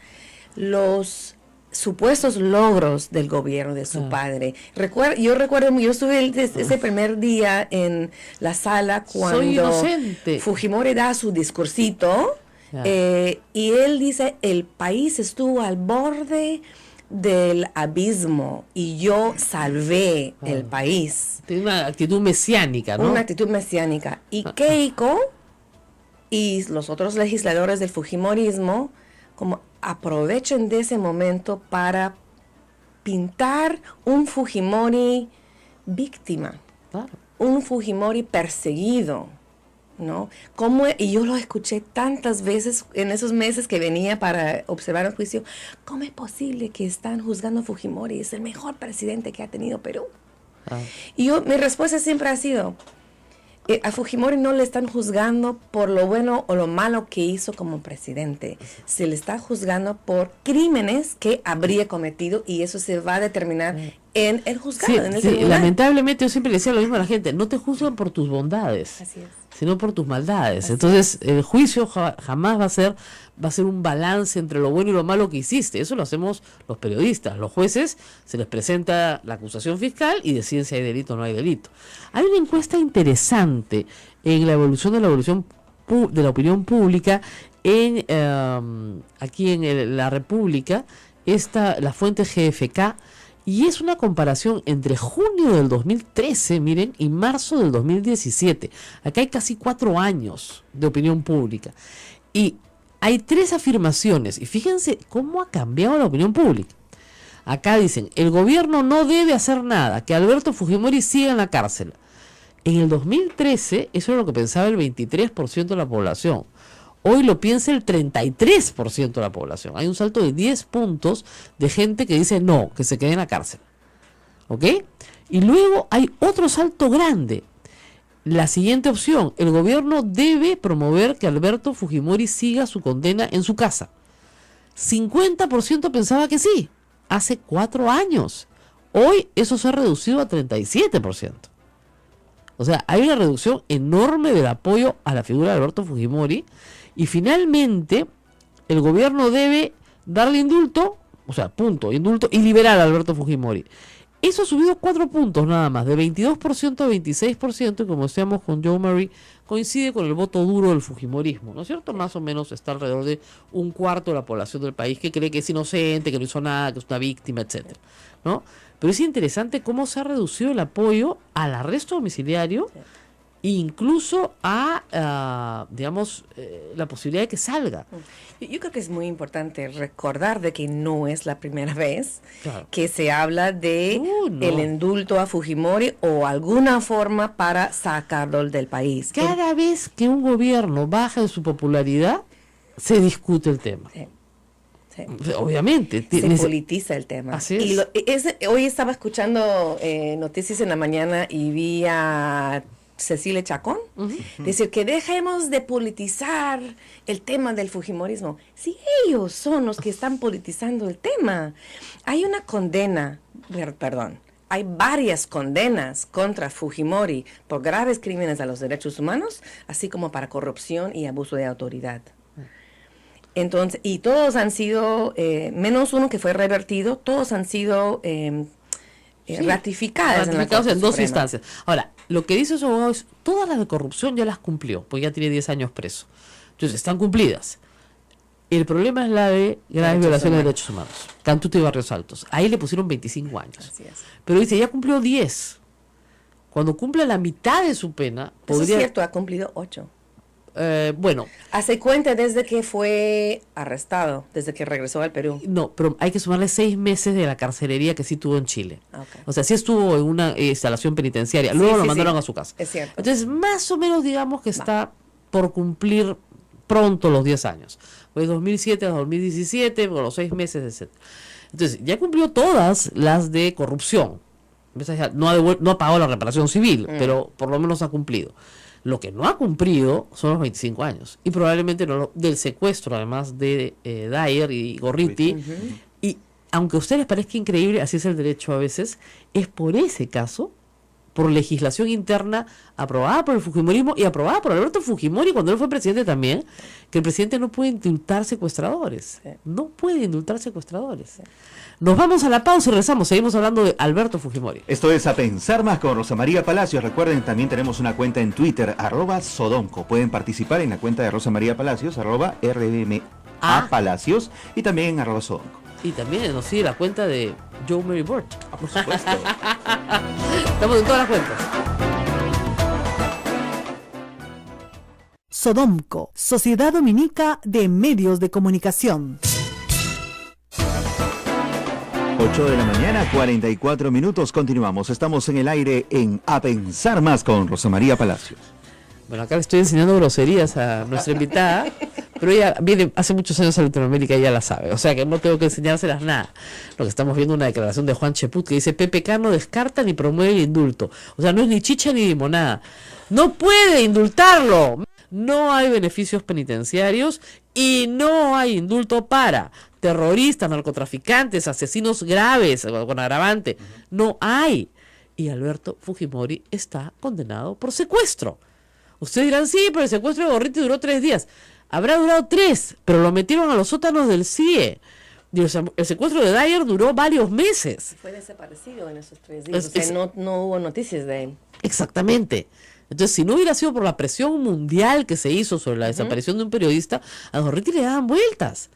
los supuestos logros del gobierno de su padre. Yo estuve ese primer día en la sala cuando Fujimori da su discursito y él dice, el país estuvo al borde del abismo y yo salvé el país. Tiene una actitud mesiánica, ¿no? Una actitud mesiánica. Y Keiko y los otros legisladores del Fujimorismo como aprovechan de ese momento para pintar un Fujimori víctima, un Fujimori perseguido, ¿no? Y yo lo escuché tantas veces en esos meses que venía para observar el juicio. ¿Cómo es posible que están juzgando a Fujimori? Es el mejor presidente que ha tenido Perú. Y mi respuesta siempre ha sido, a Fujimori no le están juzgando por lo bueno o lo malo que hizo como presidente. Se le está juzgando por crímenes que habría cometido y eso se va a determinar en el juzgado, en el tribunal. Lamentablemente yo siempre le decía lo mismo a la gente, no te juzgan por tus bondades, sino por tus maldades. Entonces el juicio jamás va a ser un balance entre lo bueno y lo malo que hiciste. Eso lo hacemos los periodistas. Los jueces se les presenta la acusación fiscal y deciden si hay delito o no hay delito. Hay una encuesta interesante en la evolución de la opinión pública aquí en la República, la fuente GFK, y es una comparación entre junio del 2013, miren, y marzo del 2017. Acá hay casi 4 años de opinión pública. Y hay 3 afirmaciones, y fíjense cómo ha cambiado la opinión pública. Acá dicen, el gobierno no debe hacer nada, que Alberto Fujimori siga en la cárcel. En el 2013, eso era lo que pensaba el 23% de la población. hoy lo piensa el 33% de la población. Hay un salto de 10 puntos de gente que dice no, que se quede en la cárcel. ¿Ok? Y luego hay otro salto grande. La siguiente opción: el gobierno debe promover que Alberto Fujimori siga su condena en su casa. 50% pensaba que sí, hace 4 años. Hoy eso se ha reducido a 37%. O sea, hay una reducción enorme del apoyo a la figura de Alberto Fujimori. Y finalmente, el gobierno debe darle indulto, o sea, punto, indulto, y liberar a Alberto Fujimori. Eso ha subido 4 puntos nada más, de 22% a 26%, y como decíamos con Joe Murray, coincide con el voto duro del fujimorismo, ¿no es cierto? Más o menos está alrededor de un cuarto de la población del país que cree que es inocente, que no hizo nada, que es una víctima, etcétera, ¿no? Pero es interesante cómo se ha reducido el apoyo al arresto domiciliario, incluso a, digamos, la posibilidad de que salga. Yo creo que es muy importante recordar de que no es la primera vez Claro. que se habla de No. el indulto a Fujimori o alguna forma para sacarlo del país. Cada vez que un gobierno baja de su popularidad, se discute el tema. Sí, sí. Obviamente. Se politiza el tema. Así Y es. hoy estaba escuchando noticias en la mañana y vi a Cecilia Chacón decir que dejemos de politizar el tema del fujimorismo. Si ellos son los que están politizando el tema, hay una condena, perdón, hay varias condenas contra Fujimori por graves crímenes a los derechos humanos, así como para corrupción y abuso de autoridad. Entonces, y todos han sido, menos uno que fue revertido, todos han sido ratificados en la Corte en dos Suprema. instancias. Ahora, lo que dice su abogado es, todas las de corrupción ya las cumplió, pues ya tiene 10 años preso. Entonces, están cumplidas. El problema es la de graves violaciones de derechos humanos. Cantuta y Barrios Altos. Ahí le pusieron 25 años. Así es. Pero dice, ya cumplió 10. Cuando cumpla la mitad de su pena, Eso podría... es cierto, ha cumplido 8. Bueno, Hace cuenta desde que fue arrestado, desde que regresó al Perú. no, pero hay que sumarle 6 meses de la carcelería que sí tuvo en Chile. Okay. O sea, sí estuvo en una instalación penitenciaria. Luego lo sí, mandaron sí. a su casa. Es cierto. Entonces, más o menos digamos que está por cumplir pronto los 10 años. Pues 2007 a 2017, con los 6 meses, etc. Entonces, ya cumplió todas las de corrupción. No ha pagado la reparación civil, pero por lo menos ha cumplido. Lo que no ha cumplido son los 25 años. Y probablemente no del secuestro, además de Dyer y Gorriti. Y aunque a ustedes les parezca increíble, así es el derecho a veces, es por ese caso, por legislación interna aprobada por el fujimorismo y aprobada por Alberto Fujimori cuando él fue presidente también, que el presidente no puede indultar secuestradores. Sí. No puede indultar secuestradores. Nos vamos a la pausa y regresamos. Seguimos hablando de Alberto Fujimori. Esto es A Pensar Más con Rosa María Palacios. Recuerden, también tenemos una cuenta en Twitter, @Sodomco. Pueden participar en la cuenta de Rosa María Palacios, @RBMA Palacios, y también en @Sodomco. Y también nos sigue la cuenta de Joe Mary Burt. Por supuesto. Estamos en todas las cuentas. Sodomco, Sociedad Dominica de Medios de Comunicación. 8 de la mañana, 44 minutos. Continuamos. Estamos en el aire en A Pensar Más con Rosa María Palacios. Bueno, acá le estoy enseñando groserías a nuestra invitada, pero ella viene hace muchos años a Latinoamérica y ya la sabe, o sea que no tengo que enseñárselas nada. Lo que estamos viendo es una declaración de Juan Cheput que dice: PPK no descarta ni promueve el indulto. O sea, no es ni chicha ni limonada. No puede indultarlo. No hay beneficios penitenciarios y no hay indulto para terroristas, narcotraficantes, asesinos graves, con agravante. No hay. Y Alberto Fujimori está condenado por secuestro. Ustedes dirán, sí, pero el secuestro de Gorriti duró 3 días. Habrá durado 3, pero lo metieron a los sótanos del CIE. Y el secuestro de Dyer duró varios meses. Fue desaparecido en esos 3 días. Es- O sea, no hubo noticias de él. Exactamente. Entonces, si no hubiera sido por la presión mundial que se hizo sobre la desaparición de un periodista, a Gorriti le daban vueltas.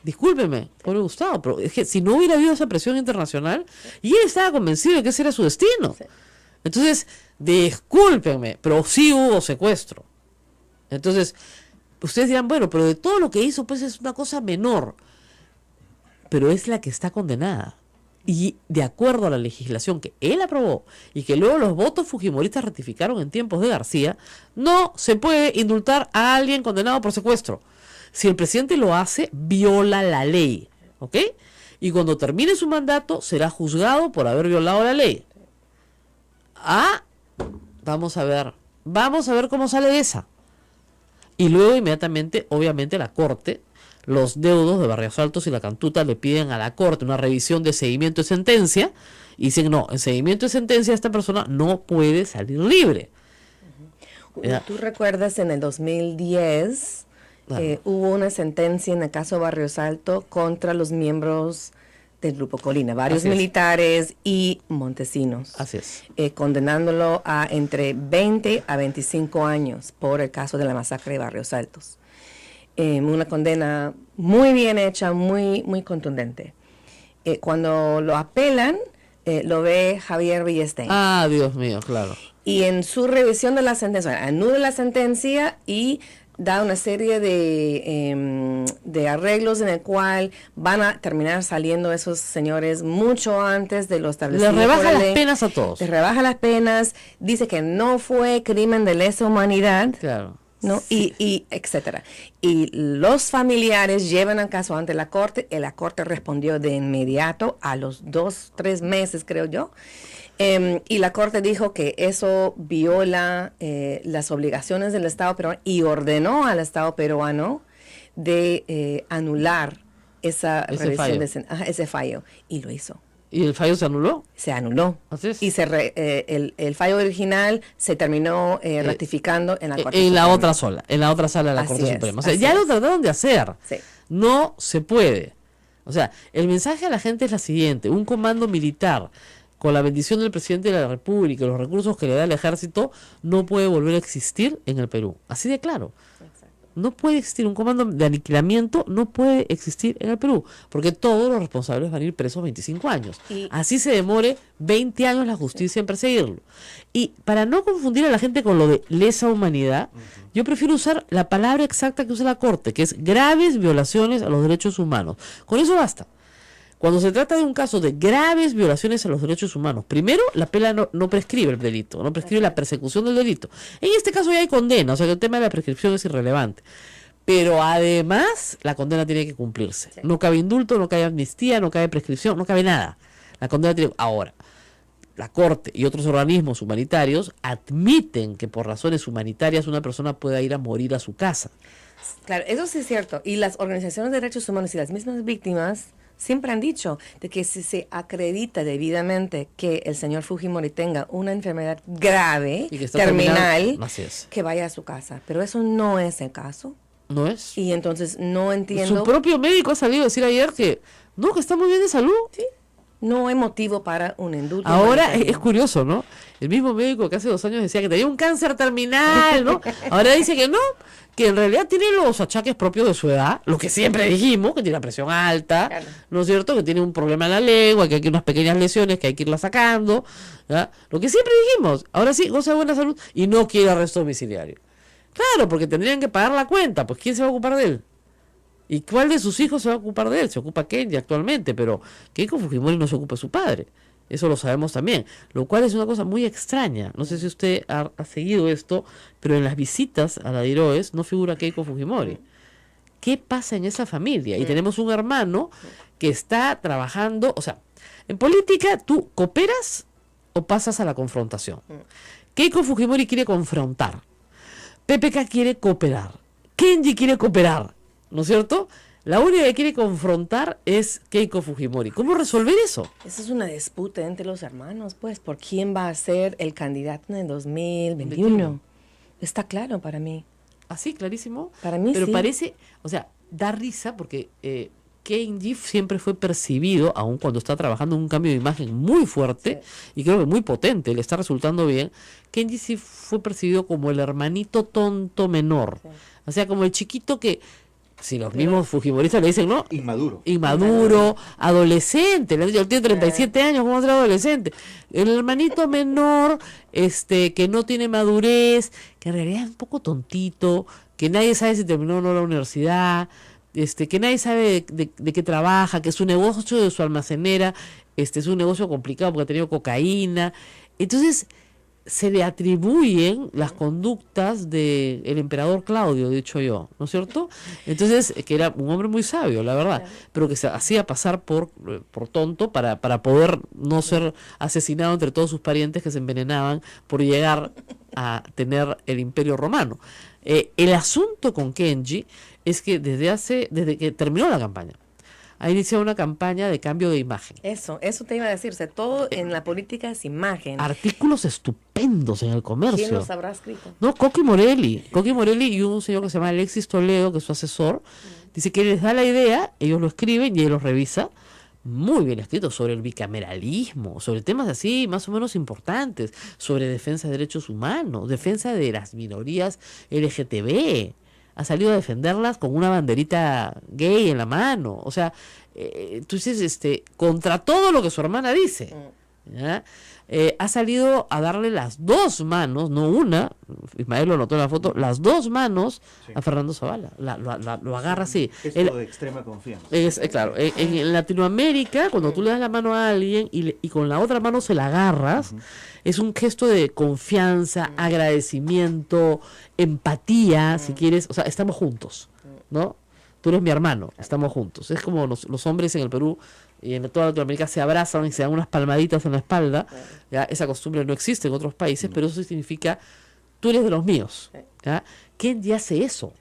Discúlpeme, pobre Gustavo, pero es que si no hubiera habido esa presión internacional, y él estaba convencido de que ese era su destino. Sí. Entonces, discúlpenme, pero sí hubo secuestro. Entonces, ustedes dirán, bueno, pero de todo lo que hizo, pues es una cosa menor. Pero es la que está condenada. Y de acuerdo a la legislación que él aprobó y que luego los votos fujimoristas ratificaron en tiempos de García, no se puede indultar a alguien condenado por secuestro. Si el presidente lo hace, viola la ley, ¿ok? Y cuando termine su mandato, será juzgado por haber violado la ley. Vamos a ver cómo sale esa. Y luego inmediatamente, obviamente, la Corte, los deudos de Barrios Altos y La Cantuta le piden a la Corte una revisión de seguimiento de sentencia y dicen, no, en seguimiento de sentencia esta persona no puede salir libre. ¿Tú recuerdas en el 2010 hubo una sentencia en el caso Barrios Alto contra los miembros del Grupo Colina, varios militares y montesinos? Así es. Condenándolo a entre 20 a 25 años por el caso de la masacre de Barrios Altos. Una condena muy bien hecha, muy, muy contundente. Cuando lo apelan, lo ve Javier Villestein. Dios mío, claro. Y en su revisión de la sentencia, anula la sentencia y da una serie de arreglos en el cual van a terminar saliendo esos señores mucho antes de lo establecido. Le rebaja las penas a todos. Le rebaja las penas, dice que no fue crimen de lesa humanidad. Claro. ¿No? Sí. Y etcétera. Y los familiares llevan el caso ante la Corte, y la Corte respondió de inmediato a los 2-3 meses, creo yo. Y la Corte dijo que eso viola las obligaciones del Estado peruano y ordenó al Estado peruano de anular esa revisión ese fallo. Y lo hizo. ¿Y el fallo se anuló? Se anuló. Así es. Y el fallo original se terminó ratificando en la Corte en Suprema. En la otra sala de la Corte Suprema. O sea, ya lo trataron de hacer. Sí. No se puede. O sea, el mensaje a la gente es la siguiente: un comando militar con la bendición del presidente de la República y los recursos que le da el ejército no puede volver a existir en el Perú. Así de claro. No puede existir un comando de aniquilamiento, no puede existir en el Perú, porque todos los responsables van a ir presos 25 años. Así se demore 20 años la justicia en perseguirlo. Y para no confundir a la gente con lo de lesa humanidad, yo prefiero usar la palabra exacta que usa la Corte, que es graves violaciones a los derechos humanos. Con eso basta. Cuando se trata de un caso de graves violaciones a los derechos humanos, primero, la pena no prescribe el delito, no prescribe la persecución del delito. En este caso ya hay condena, o sea que el tema de la prescripción es irrelevante. Pero además, la condena tiene que cumplirse. Sí. No cabe indulto, no cabe amnistía, no cabe prescripción, no cabe nada. La condena tiene... Ahora, la Corte y otros organismos humanitarios admiten que por razones humanitarias una persona pueda ir a morir a su casa. Claro, eso sí es cierto. Y las organizaciones de derechos humanos y las mismas víctimas siempre han dicho de que si se acredita debidamente que el señor Fujimori tenga una enfermedad grave, terminal, que vaya a su casa. Pero eso no es el caso. ¿No es? Y entonces no entiendo... Su propio médico ha salido a decir ayer que está muy bien de salud. Sí. No hay motivo para un indulto. Ahora es curioso, ¿no? El mismo médico que hace 2 años decía que tenía un cáncer terminal, ¿no? Ahora dice que no, que en realidad tiene los achaques propios de su edad, lo que siempre dijimos, que tiene la presión alta, claro, ¿no es cierto? Que tiene un problema en la lengua, que hay unas pequeñas lesiones que hay que irlas sacando, ¿ya? Lo que siempre dijimos. Ahora sí, goza de buena salud y no quiere arresto domiciliario. Claro, porque tendrían que pagar la cuenta, pues ¿quién se va a ocupar de él? ¿Y cuál de sus hijos se va a ocupar de él? Se ocupa Kenji actualmente, pero Keiko Fujimori no se ocupa de su padre. Eso lo sabemos también, lo cual es una cosa muy extraña. No sé si usted ha seguido esto, pero en las visitas a la DIROES no figura Keiko Fujimori. ¿Qué pasa en esa familia? Y tenemos un hermano que está trabajando, o sea, en política tú cooperas o pasas a la confrontación. Keiko Fujimori quiere confrontar, PPK quiere cooperar, Kenji quiere cooperar, ¿no es cierto? La única que quiere confrontar es Keiko Fujimori. ¿Cómo resolver eso? Esa es una disputa entre los hermanos, pues, por quién va a ser el candidato en el 2021. Está claro para mí. ¿Así, clarísimo? Para mí pero sí. Parece, o sea, da risa porque Kenji siempre fue percibido, aun cuando está trabajando en un cambio de imagen muy fuerte, sí, y creo que muy potente, le está resultando bien. Kenji sí fue percibido como el hermanito tonto menor. Sí. O sea, como el chiquito que... Si los mismos fujimoristas le dicen, ¿no? Inmaduro, adolescente. Él tiene 37 años, ¿cómo ser adolescente? El hermanito menor, que no tiene madurez, que en realidad es un poco tontito, que nadie sabe si terminó o no la universidad. que nadie sabe de qué trabaja, que su negocio de su almacenera es un negocio complicado porque ha tenido cocaína. Entonces se le atribuyen las conductas del emperador Claudio, dicho yo, ¿no es cierto? Entonces, que era un hombre muy sabio, la verdad, pero que se hacía pasar por tonto para poder no ser asesinado entre todos sus parientes que se envenenaban por llegar a tener el imperio romano. El asunto con Kenji es que desde que terminó la campaña, ha iniciado una campaña de cambio de imagen. Eso te iba a decirse. Todo en la política es imagen. Artículos estupendos en el comercio. ¿Quién los habrá escrito? No, Coqui Morelli y un señor que se llama Alexis Toledo, que es su asesor, dice que les da la idea, ellos lo escriben y él los revisa. Muy bien escrito sobre el bicameralismo, sobre temas así más o menos importantes, sobre defensa de derechos humanos, defensa de las minorías LGTB. Ha salido a defenderlas con una banderita gay en la mano. O sea, entonces, contra todo lo que su hermana dice, ¿ya? Ha salido a darle las dos manos, no una, Ismael lo notó en la foto, las dos manos a Fernando Zavala. Lo agarra así. Es de extrema confianza. Claro, en Latinoamérica, cuando tú le das la mano a alguien y con la otra mano se la agarras, es un gesto de confianza, agradecimiento, empatía, si quieres. O sea, estamos juntos, ¿no? Tú eres mi hermano, estamos juntos. Es como los hombres en el Perú y en toda Latinoamérica se abrazan y se dan unas palmaditas en la espalda. ¿Ya? Esa costumbre no existe en otros países, pero eso significa, tú eres de los míos. ¿Ya? Kenji hace eso.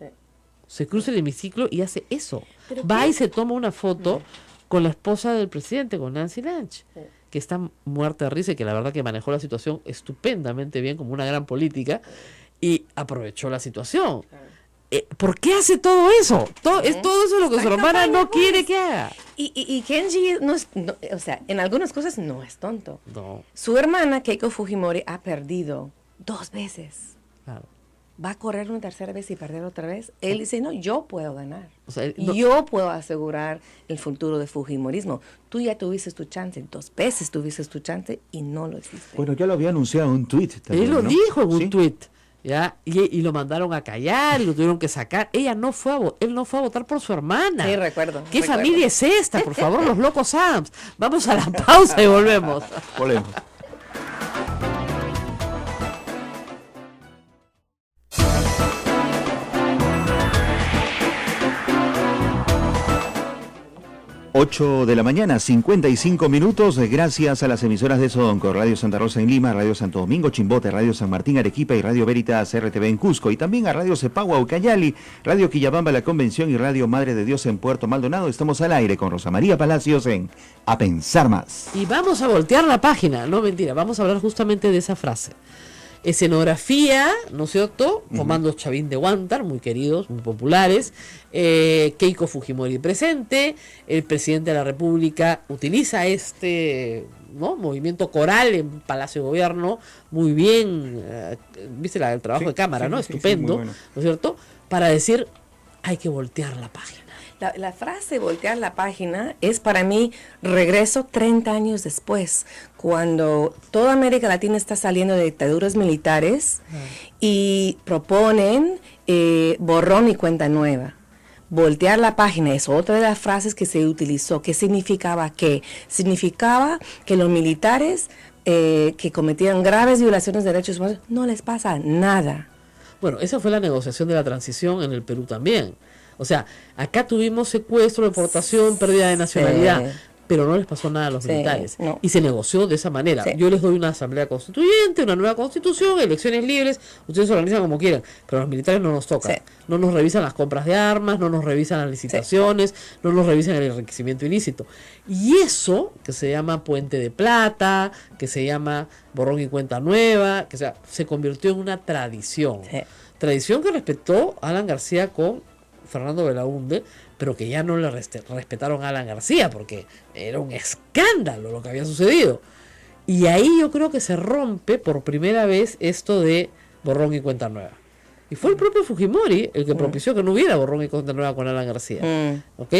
Se cruza el hemiciclo y hace eso. Va y se toma una foto con la esposa del presidente, con Nancy Lange, que está muerta de risa y que la verdad que manejó la situación estupendamente bien, como una gran política, y aprovechó la situación. ¿Por qué hace todo eso? Todo eso lo que su hermana no quiere que haga. Y Kenji, o sea, en algunas cosas no es tonto. No. Su hermana, Keiko Fujimori, ha perdido 2 veces. Claro. Va a correr una tercera vez y perder otra vez. Él dice, no, yo puedo ganar. O sea, yo puedo asegurar el futuro del Fujimorismo. Tú ya tuviste tu chance, 2 veces tuviste tu chance y no lo hiciste. Bueno, ya lo había anunciado en un tuit también, él lo ¿no? dijo en un ¿Sí? tuit. ¿Ya? Y lo mandaron a callar y lo tuvieron que sacar. Él no fue a votar por su hermana. Sí, recuerdo. ¿Qué familia es esta? Por favor, los locos Sams. Vamos a la pausa y volvemos. Volvemos. Ocho de la mañana, 55 minutos, gracias a las emisoras de Sodonco, Radio Santa Rosa en Lima, Radio Santo Domingo, Chimbote, Radio San Martín, Arequipa y Radio Veritas RTV en Cusco, y también a Radio Cepagua, Ucayali, Radio Quillabamba, La Convención y Radio Madre de Dios en Puerto Maldonado. Estamos al aire con Rosa María Palacios en A Pensar Más. Y vamos a voltear la página, no mentira, vamos a hablar justamente de esa frase. Escenografía, ¿no es cierto? Comandos Chavín de Huántar, muy queridos, muy populares. Keiko Fujimori presente. El presidente de la República utiliza movimiento coral en Palacio de Gobierno. Muy bien, viste el trabajo de cámara, ¿no? Estupendo, bueno. ¿no es cierto? Para decir, hay que voltear la página. La frase voltear la página es para mí regreso 30 años después, cuando toda América Latina está saliendo de dictaduras militares y proponen borrón y cuenta nueva. Voltear la página es otra de las frases que se utilizó. ¿Qué significaba qué? Significaba que los militares que cometían graves violaciones de derechos humanos no les pasa nada. Bueno, esa fue la negociación de la transición en el Perú también. O sea, acá tuvimos secuestro, deportación, pérdida de nacionalidad, pero no les pasó nada a los militares. No. Y se negoció de esa manera. Yo les doy una asamblea constituyente, una nueva constitución, elecciones libres, ustedes se organizan como quieran, pero a los militares no nos toca. No nos revisan las compras de armas, no nos revisan las licitaciones, no nos revisan el enriquecimiento ilícito. Y eso, que se llama Puente de Plata, que se llama borrón y cuenta nueva, que se convirtió en una tradición. Tradición que respetó Alan García con Fernando Belaúnde, pero que ya no le respetaron a Alan García porque era un escándalo lo que había sucedido. Y ahí yo creo que se rompe por primera vez esto de borrón y cuenta nueva. Y fue el propio Fujimori el que propició que no hubiera borrón y cuenta nueva con Alan García. ¿Ok?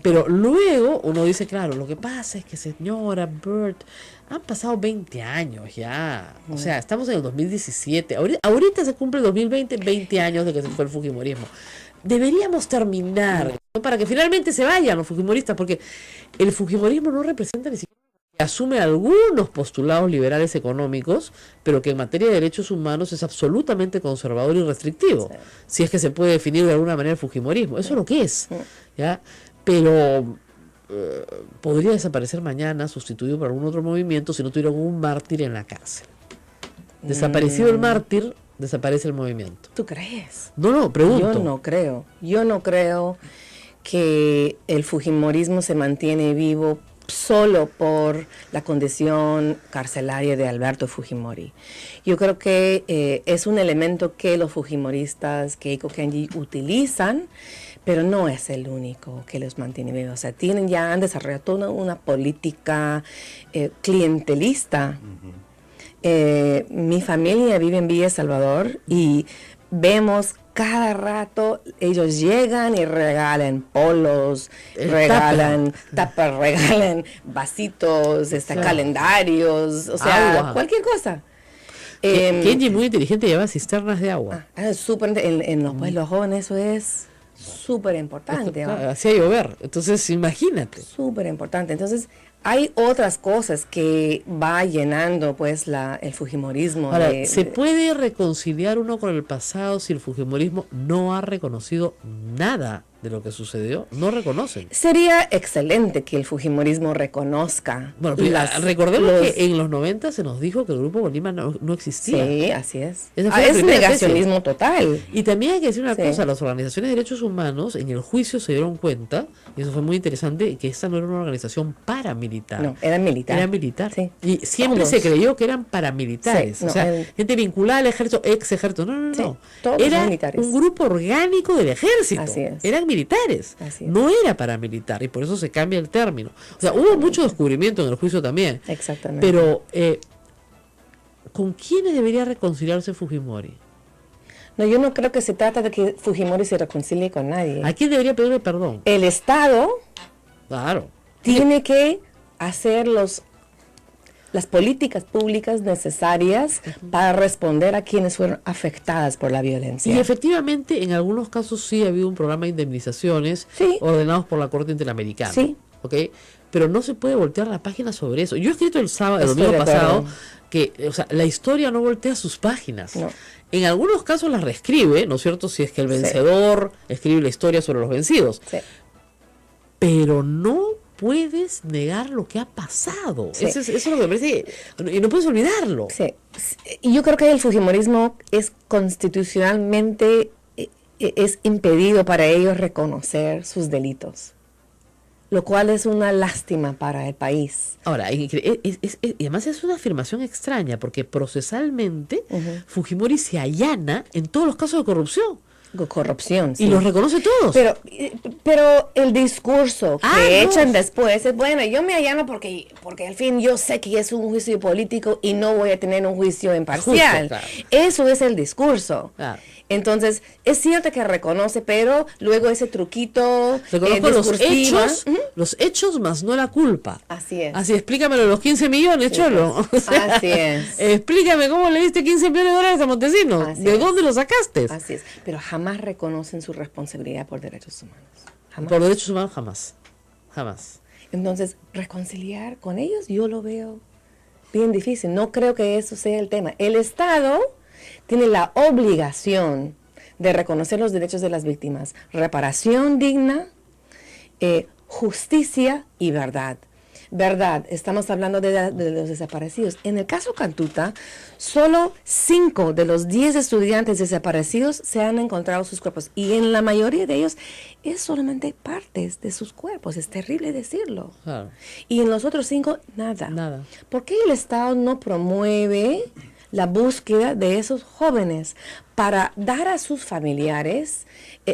Pero luego uno dice, claro, lo que pasa es que señora Bert, han pasado 20 años ya. O sea, estamos en el 2017. Ahorita se cumple el 2020, 20 años de que se fue el Fujimorismo. deberíamos terminar, ¿no? Para que finalmente se vayan los fujimoristas, porque el fujimorismo no representa ni siquiera, asume algunos postulados liberales económicos, pero que en materia de derechos humanos es absolutamente conservador y restrictivo, si es que se puede definir de alguna manera el fujimorismo. Eso es lo que es, ¿ya? Pero podría desaparecer mañana, sustituido por algún otro movimiento, si no tuviera algún mártir en la cárcel. Desaparecido el mártir, desaparece el movimiento. ¿Tú crees? No, pregunto. Yo no creo que el fujimorismo se mantiene vivo solo por la condición carcelaria de Alberto Fujimori. Yo creo que es un elemento que los fujimoristas, Keiko Kenji, utilizan, pero no es el único que los mantiene vivos. O sea, han desarrollado toda una política clientelista. Mi familia vive en Villa Salvador y vemos cada rato, ellos llegan y regalan polos, regalan tapas, regalan vasitos, calendarios, o sea, agua, cualquier cosa. Kenji, muy inteligente, lleva cisternas de agua. En los pueblos jóvenes eso es súper importante. Hacía llover, entonces imagínate. Súper importante. Entonces, hay otras cosas que va llenando pues el fujimorismo. Ahora, ¿se puede reconciliar uno con el pasado si el fujimorismo no ha reconocido nada de lo que sucedió? No reconocen. Sería excelente que el fujimorismo reconozca. Bueno, recordemos que en los 90 se nos dijo que el Grupo Bolívar no existía. Sí, así es. Es negacionismo total. Y también hay que decir una cosa, las organizaciones de derechos humanos en el juicio se dieron cuenta, y eso fue muy interesante, que esta no era una organización paramilitar. No, era militar. Era militar. Sí. Y siempre se creyó que eran paramilitares. O sea, gente vinculada al ejército, ex ejército. No. Todos era militares. un grupo orgánico del ejército. Así es. Eran militares. No era paramilitar, y por eso se cambia el término. O sea, hubo mucho descubrimiento en el juicio también. Exactamente. Pero, ¿con quiénes debería reconciliarse Fujimori? No, yo no creo que se trata de que Fujimori se reconcilie con nadie. ¿A quién debería pedirle perdón? El Estado tiene que hacer las políticas públicas necesarias para responder a quienes fueron afectadas por la violencia. Y efectivamente, en algunos casos sí ha habido un programa de indemnizaciones ordenados por la Corte Interamericana. Sí. ¿Okay? Pero no se puede voltear la página sobre eso. Yo he escrito el domingo pasado, que la historia no voltea sus páginas. No. En algunos casos las reescribe, ¿no es cierto? Si es que el vencedor escribe la historia sobre los vencidos. Sí. Pero no puedes negar lo que ha pasado. Sí. Eso es lo que me parece. Y no puedes olvidarlo. Sí. Y yo creo que el fujimorismo es constitucionalmente es impedido para ellos reconocer sus delitos, lo cual es una lástima para el país. Ahora, y además es una afirmación extraña, porque procesalmente Fujimori se allana en todos los casos de corrupción. Sí. Y los reconoce todos. Pero el discurso que echan después es, bueno, yo me allano porque al fin yo sé que es un juicio político y no voy a tener un juicio imparcial. Justo, claro. Eso es el discurso. Claro. Entonces, es cierto que reconoce, pero luego ese truquito los hechos más no la culpa. Así es. Así, explícamelo, los 15 millones, Cholo. Así es. Explícame cómo le diste 15 millones de dólares a Montesinos. ¿De dónde lo sacaste? Así es. Pero jamás reconocen su responsabilidad por derechos humanos. Jamás. Por derechos humanos, jamás. Entonces, reconciliar con ellos, yo lo veo bien difícil. No creo que eso sea el tema. El Estado tiene la obligación de reconocer los derechos de las víctimas, reparación digna, justicia y verdad. Verdad, estamos hablando de los desaparecidos. En el caso Cantuta, solo 5 de los 10 estudiantes desaparecidos se han encontrado sus cuerpos, y en la mayoría de ellos es solamente partes de sus cuerpos. Es terrible decirlo. Claro. Y en los otros 5, nada. ¿Por qué el Estado no promueve la búsqueda de esos jóvenes para dar a sus familiares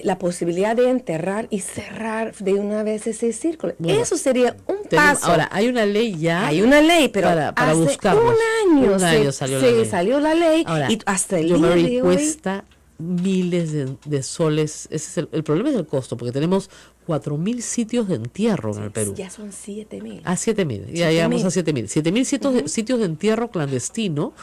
la posibilidad de enterrar y cerrar de una vez ese círculo? Bueno, eso sería un paso. Ahora, hay una ley ya. Hay una ley, pero para hace buscarlos. un año salió la ley. Ahora, y hasta el día de hoy cuesta miles de soles. El problema es el costo, porque tenemos 4.000 sitios de entierro en el Perú. Ya son 7.000. 7.000, ya llegamos a 7.000. 7.000 sitios de entierro clandestino,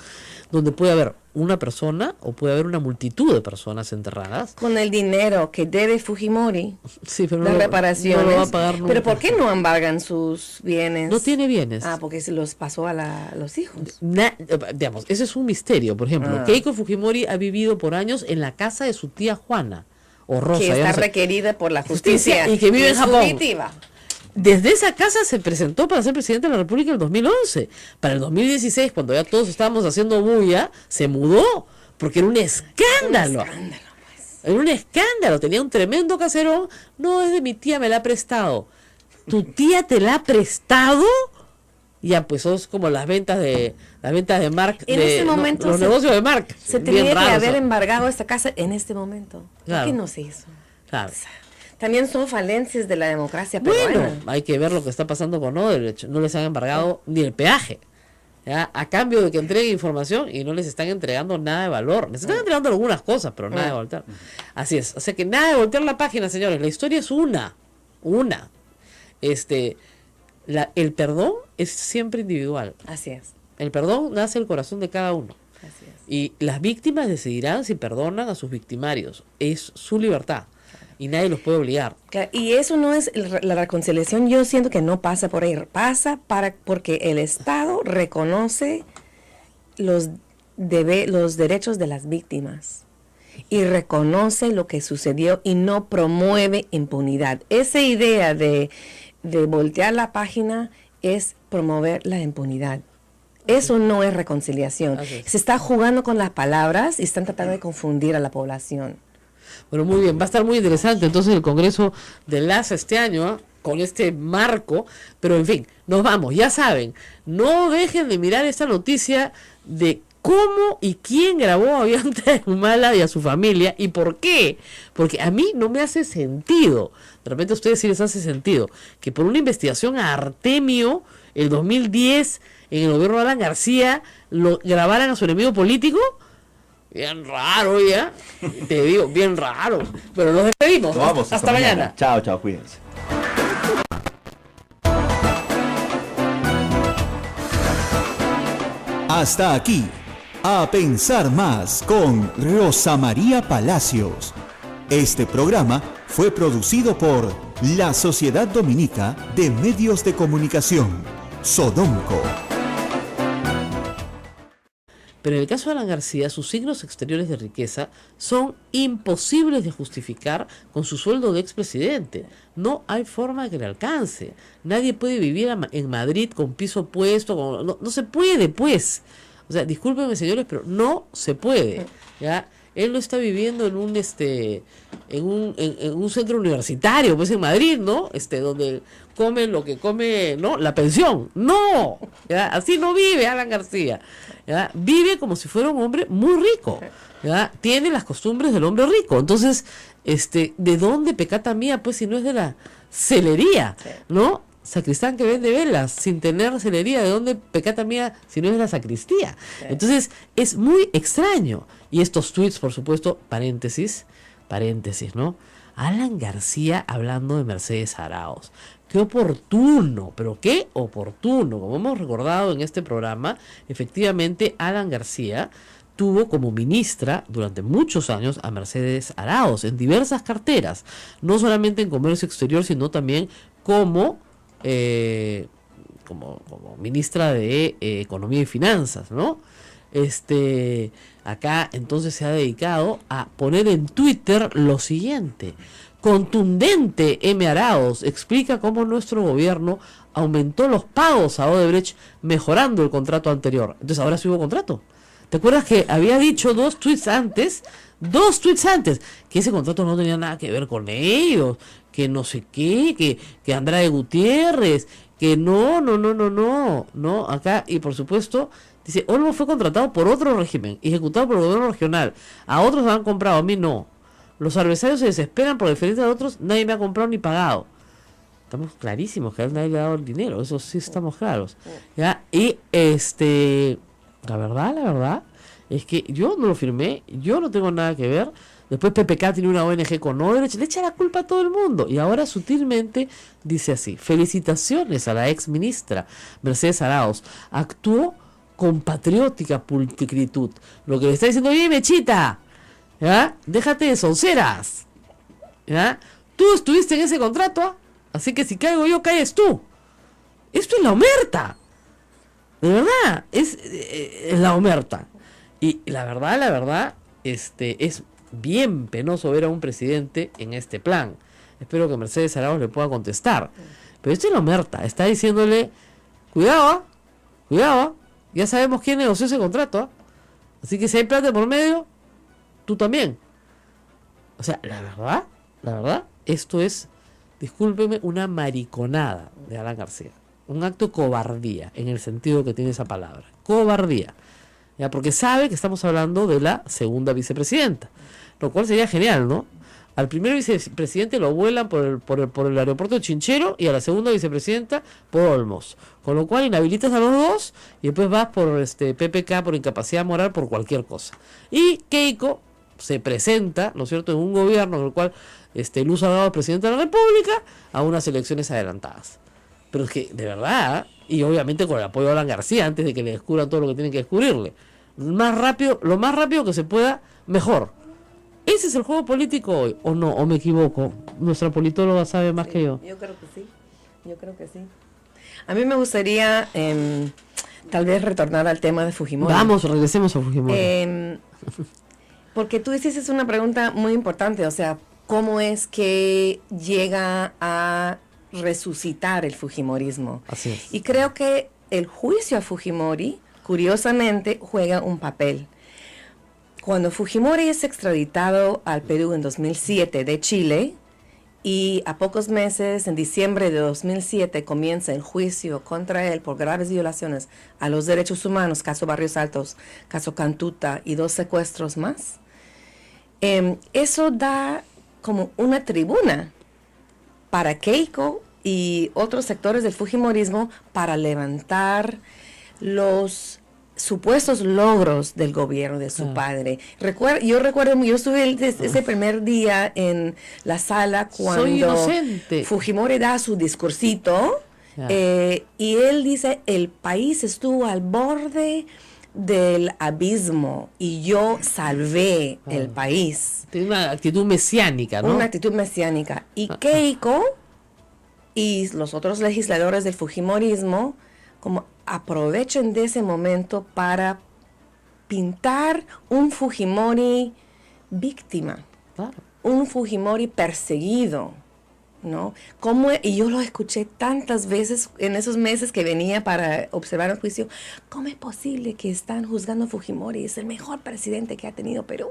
donde puede haber una persona o puede haber una multitud de personas enterradas. Con el dinero que debe Fujimori, Sí, pero las reparaciones. no lo va a pagar nunca. Pero ¿por qué no embargan sus bienes? No tiene bienes. Porque se los pasó a los hijos. Digamos, ese es un misterio. Por ejemplo, Keiko Fujimori ha vivido por años en la casa de su tía Juana, o Rosa. Que está requerida por la justicia. Y que vive en Japón. Fugitiva. Desde esa casa se presentó para ser presidente de la República en el 2011. Para el 2016, cuando ya todos estábamos haciendo bulla, se mudó, porque era un escándalo. Era un escándalo, tenía un tremendo caserón. No, es de mi tía, me la ha prestado. ¿Tu tía te la ha prestado? Ya, pues son como las ventas de Mark. En ese momento los negocios de Mark. Se Bien tenía que raros, haber ¿no? embargado esta casa en este momento. Claro. ¿Por qué no se hizo? Claro. También son falencias de la democracia peruana. Bueno, hay que ver lo que está pasando con Odebrecht. No les han embargado ni el peaje, ¿ya? A cambio de que entreguen información, y no les están entregando nada de valor. Les están entregando algunas cosas, pero nada de voltear. Así es. O sea que nada de voltear la página, señores. La historia es una. El perdón es siempre individual. Así es. El perdón nace del corazón de cada uno. Así es. Y las víctimas decidirán si perdonan a sus victimarios. Es su libertad. Y nadie los puede obligar. Y eso no es la reconciliación. Yo siento que no pasa por ahí. Pasa porque el Estado reconoce los derechos de las víctimas y reconoce lo que sucedió y no promueve impunidad. Esa idea de voltear la página es promover la impunidad. Eso no es reconciliación. Se está jugando con las palabras y están tratando de confundir a la población. Bueno, muy bien, va a estar muy interesante entonces el Congreso de LAS este año, con este marco, pero en fin, nos vamos, ya saben, no dejen de mirar esta noticia de cómo y quién grabó a Ollanta Humala y a su familia y por qué, porque a mí no me hace sentido, de repente a ustedes sí les hace sentido, que por una investigación a Artemio, el 2010, en el gobierno de Alan García, lo grabaran a su enemigo político. Bien raro, ya. Te digo, bien raro. Pero nos despedimos. Nos vamos, hasta mañana. Chao, cuídense. Hasta aquí, A Pensar Más con Rosa María Palacios. Este programa fue producido por la Sociedad Dominica de Medios de Comunicación, Sodomco. Pero en el caso de Alan García, sus signos exteriores de riqueza son imposibles de justificar con su sueldo de expresidente. No hay forma de que le alcance. Nadie puede vivir en Madrid con piso puesto. No se puede, pues. O sea, discúlpenme, señores, pero no se puede. ¿Ya? Él no está viviendo en un en un centro universitario, pues en Madrid, ¿no? Donde come lo que come, ¿no? La pensión. No, ¿ya? Así no vive Alan García. ¿Ya? Vive como si fuera un hombre muy rico. ¿Ya? Tiene las costumbres del hombre rico. Entonces, ¿de dónde pecata mía? Pues si no es de la celería, ¿no? Sacristán que vende velas sin tener celería, ¿de dónde pecata mía si no es de la sacristía? Entonces es muy extraño. Y estos tweets, por supuesto, paréntesis, ¿no? Alan García hablando de Mercedes Arauz. Qué oportuno, pero qué oportuno. Como hemos recordado en este programa, efectivamente Alan García tuvo como ministra durante muchos años a Mercedes Arauz en diversas carteras, no solamente en comercio exterior, sino también como ministra de Economía y Finanzas, ¿no? Acá entonces se ha dedicado a poner en Twitter lo siguiente: contundente M. Arauz explica cómo nuestro gobierno aumentó los pagos a Odebrecht mejorando el contrato anterior. Entonces ahora sí hubo contrato. ¿Te acuerdas que había dicho dos tweets antes, que ese contrato no tenía nada que ver con ellos, que no sé qué, que Andrade Gutiérrez, que no, acá, y por supuesto, dice, Olmo fue contratado por otro régimen, ejecutado por el gobierno regional, a otros me han comprado, a mí no. Los adversarios se desesperan por diferencia de otros, nadie me ha comprado ni pagado. Estamos clarísimos que a él nadie le ha dado el dinero, eso sí estamos claros. ¿Ya? Y la verdad es que yo no lo firmé, yo no tengo nada que ver. Después PPK tiene una ONG con Odebrecht, le echa la culpa a todo el mundo. Y ahora sutilmente dice así: felicitaciones a la ex ministra Mercedes Arauz, actuó con patriótica pulcritud. Lo que le está diciendo: oye, Mechita, ¿ya? Déjate de sonceras, ¿ya? Tú estuviste en ese contrato, así que si caigo yo, caes tú. Esto es la omerta. De verdad, es la omerta. Y la verdad, es bien penoso ver a un presidente en este plan. Espero que Mercedes Arauz le pueda contestar. Pero esto es la omerta. Está diciéndole: cuidado, ya sabemos quién negoció ese contrato. Así que si hay plata por medio, tú también. O sea, la verdad, esto es, discúlpeme, una mariconada de Alan García. Un acto de cobardía, en el sentido que tiene esa palabra. Cobardía. ¿Ya? Porque sabe que estamos hablando de la segunda vicepresidenta. Lo cual sería genial, ¿no? Al primer vicepresidente lo vuelan por el aeropuerto de Chinchero y a la segunda vicepresidenta por Olmos. Con lo cual inhabilitas a los dos y después vas por PPK, por incapacidad moral, por cualquier cosa. Y Keiko se presenta, ¿no es cierto?, en un gobierno en el cual Luz Salgado es presidente de la República, a unas elecciones adelantadas. Pero es que, de verdad, y obviamente con el apoyo de Alan García, antes de que le descubran todo lo que tienen que descubrirle. Lo más rápido que se pueda, mejor. ¿Ese es el juego político hoy? ¿O no? ¿O me equivoco? Nuestra politóloga sabe más que yo. Yo creo que sí. A mí me gustaría tal vez retornar al tema de Fujimori. Vamos, regresemos a Fujimori. Porque tú dices, es una pregunta muy importante, o sea, ¿cómo es que llega a resucitar el Fujimorismo? Así es. Y creo que el juicio a Fujimori, curiosamente, juega un papel. Cuando Fujimori es extraditado al Perú en 2007 de Chile, y a pocos meses, en diciembre de 2007, comienza el juicio contra él por graves violaciones a los derechos humanos, caso Barrios Altos, caso Cantuta y 2 secuestros más, eso da como una tribuna para Keiko y otros sectores del Fujimorismo para levantar los supuestos logros del gobierno de su padre. Yo recuerdo, yo estuve ese primer día en la sala cuando Fujimori da su discursito y él dice: el país estuvo al borde del abismo y yo salvé el país. Tiene una actitud mesiánica, ¿no? Una actitud mesiánica. Y Keiko y los otros legisladores del Fujimorismo como aprovechen de ese momento para pintar un Fujimori víctima, Claro. un Fujimori perseguido, ¿no? Y yo lo escuché tantas veces en esos meses que venía para observar el juicio. ¿Cómo es posible que están juzgando a Fujimori? Es el mejor presidente que ha tenido Perú.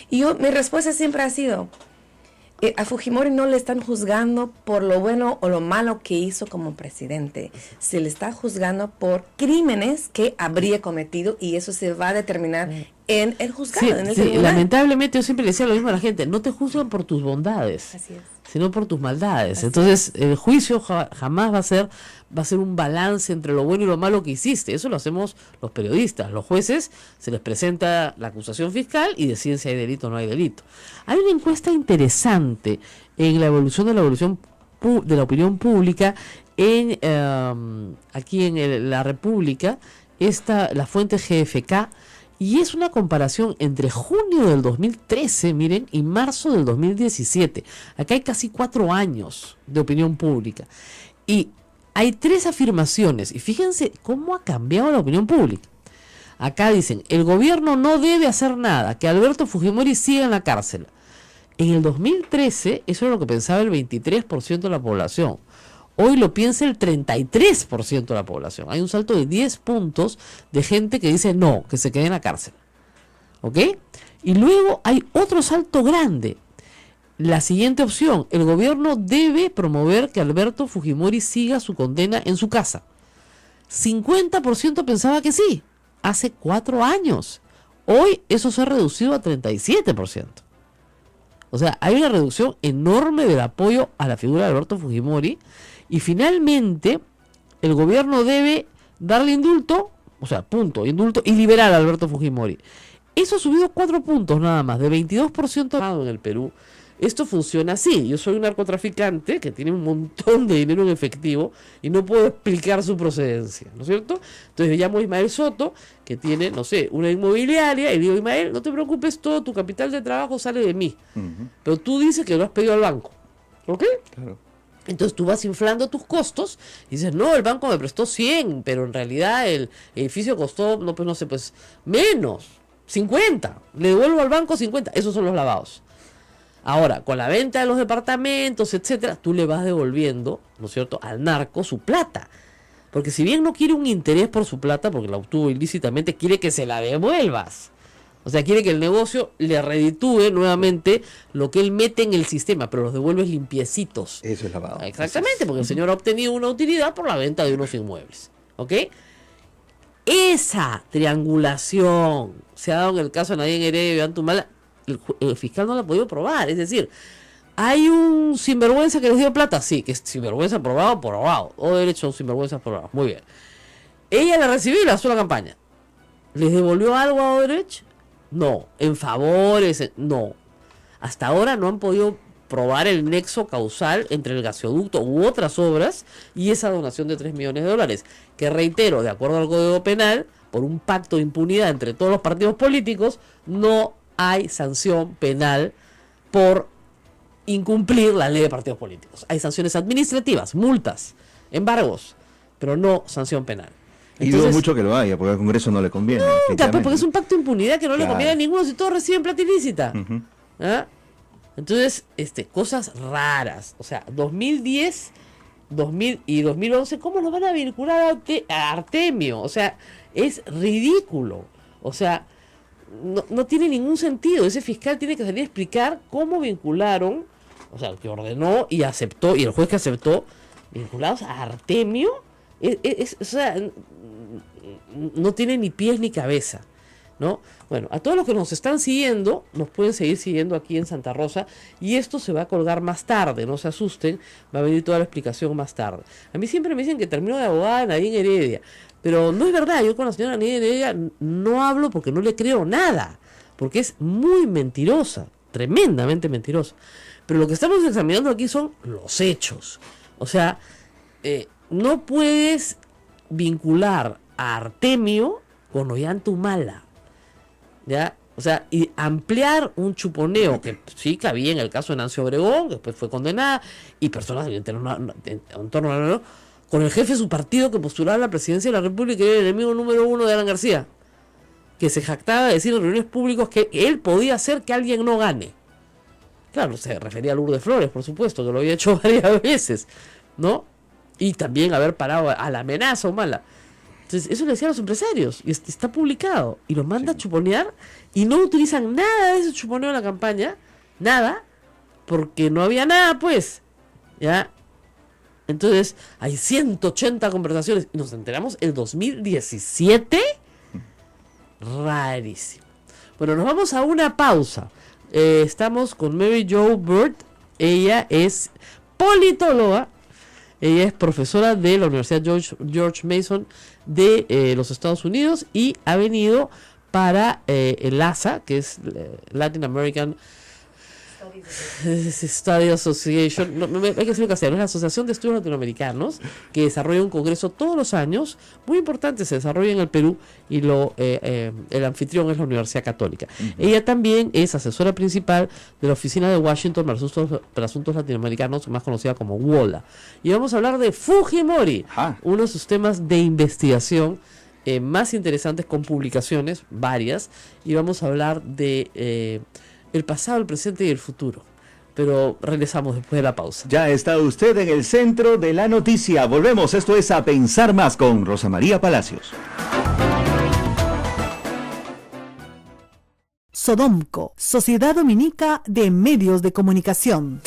Y mi respuesta siempre ha sido: a Fujimori no le están juzgando por lo bueno o lo malo que hizo como presidente. Se le está juzgando por crímenes que habría cometido y eso se va a determinar en el juzgado, en el tribunal. Lamentablemente yo siempre le decía lo mismo a la gente: no te juzgan por tus bondades, Así es. sino por tus maldades. Entonces el juicio jamás va a ser un balance entre lo bueno y lo malo que hiciste. Eso lo hacemos los periodistas. Los jueces se les presenta la acusación fiscal y deciden si hay delito o no hay delito. Hay una encuesta interesante en la evolución de la opinión pública aquí en la República, la fuente GFK, y es una comparación entre junio del 2013, miren, y marzo del 2017. Acá hay casi 4 años de opinión pública. Y hay 3 afirmaciones, y fíjense cómo ha cambiado la opinión pública. Acá dicen: el gobierno no debe hacer nada, que Alberto Fujimori siga en la cárcel. En el 2013, eso era lo que pensaba el 23% de la población. Hoy lo piensa el 33% de la población. Hay un salto de 10 puntos de gente que dice no, que se quede en la cárcel. ¿Ok? Y luego hay otro salto grande. La siguiente opción: el gobierno debe promover que Alberto Fujimori siga su condena en su casa. 50% pensaba que sí, hace 4 años. Hoy eso se ha reducido a 37%. O sea, hay una reducción enorme del apoyo a la figura de Alberto Fujimori. Y finalmente, el gobierno debe darle indulto, o sea, punto, indulto, y liberar a Alberto Fujimori. Eso ha subido 4 puntos nada más, de 22% en el Perú. Esto funciona así. Yo soy un narcotraficante que tiene un montón de dinero en efectivo y no puedo explicar su procedencia, ¿no es cierto? Entonces yo llamo a Ismael Soto, que tiene, no sé, una inmobiliaria, y digo, Ismael, no te preocupes, todo tu capital de trabajo sale de mí. Pero tú dices que lo has pedido al banco, ¿ok? Claro. Entonces tú vas inflando tus costos y dices, no, el banco me prestó 100, pero en realidad el edificio costó, no, pues no sé, pues menos, 50. Le devuelvo al banco 50. Esos son los lavados. Ahora, con la venta de los departamentos, etcétera, tú le vas devolviendo, ¿no es cierto?, al narco su plata. Porque si bien no quiere un interés por su plata, porque la obtuvo ilícitamente, quiere que se la devuelvas. O sea, quiere que el negocio le reditúe nuevamente lo que él mete en el sistema, pero los devuelves limpiecitos. Eso es lavado. Exactamente, porque el señor ha obtenido una utilidad por la venta de unos inmuebles. ¿Ok? Esa triangulación se ha dado en el caso de Nadine Heredia y Iván Tumala. El fiscal no la ha podido probar. Es decir, ¿hay un sinvergüenza que les dio plata? Sí, que es sinvergüenza probado por abogado. O derecho a un sinvergüenza probado. Muy bien. Ella la recibió y la hizo la campaña. ¿Les devolvió algo a Odebrecht? No. ¿En favores? No. Hasta ahora no han podido probar el nexo causal entre el gasoducto u otras obras y esa donación de $3 millones. Que reitero, de acuerdo al Código Penal, por un pacto de impunidad entre todos los partidos políticos, no hay sanción penal por incumplir la ley de partidos políticos. Hay sanciones administrativas, multas, embargos, pero no sanción penal. Y dudo mucho que lo haya, porque al Congreso no le conviene. Nunca, porque es un pacto de impunidad que no le conviene a ninguno si todos reciben plata ilícita. ¿Ah? Entonces, cosas raras. O sea, 2010, 2000 y 2011, ¿cómo nos van a vincular a Artemio? O sea, es ridículo. O sea, no tiene ningún sentido. Ese fiscal tiene que salir a explicar cómo vincularon, o sea, que ordenó y aceptó, y el juez que aceptó, vinculados a Artemio. O sea, no tiene ni pies ni cabeza, ¿no? Bueno, a todos los que nos están siguiendo, nos pueden seguir siguiendo aquí en Santa Rosa, y esto se va a colgar más tarde, no se asusten, va a venir toda la explicación más tarde. A mí siempre me dicen que termino de abogada en Nadine Heredia, pero no es verdad. Yo con la señora Nadine Heredia no hablo porque no le creo nada, porque es muy mentirosa, tremendamente mentirosa. Pero lo que estamos examinando aquí son los hechos. O sea, no puedes vincular a Artemio con Ollanta-Humala, ¿ya? O sea, y ampliar un chuponeo que sí cabía en el caso de Nancy Obregón, que después fue condenada, y personas en torno a con el jefe de su partido que postulaba a la presidencia de la República, y era el enemigo número 1 de Alan García, que se jactaba de decir en reuniones públicas que él podía hacer que alguien no gane. Claro, se refería a Lourdes Flores, por supuesto, que lo había hecho varias veces, ¿no? Y también haber parado a la amenaza o mala. Entonces, eso le decía a los empresarios, y está publicado, y los manda a chuponear, y no utilizan nada de ese chuponeo en la campaña, nada, porque no había nada, pues, ¿ya? Entonces, hay 180 conversaciones, y nos enteramos el 2017, rarísimo. Bueno, nos vamos a una pausa. Estamos con Mary Jo Bird. Ella es politóloga. Ella es profesora de la Universidad George Mason de los Estados Unidos, y ha venido para el ASA, que es Latin American Study Association, hay que decirlo en castellano, es la Asociación de Estudios Latinoamericanos, que desarrolla un congreso todos los años, muy importante, se desarrolla en el Perú, y el anfitrión es la Universidad Católica. Ella también es asesora principal de la Oficina de Washington para Asuntos Latinoamericanos, más conocida como WOLA. Y vamos a hablar de Fujimori, uno de sus temas de investigación más interesantes, con publicaciones varias, y vamos a hablar de el pasado, el presente y el futuro. Pero regresamos después de la pausa. Ya está usted en el centro de la noticia. Volvemos, esto es A Pensar Más con Rosa María Palacios. Sodomco, Sociedad Dominica de Medios de Comunicación.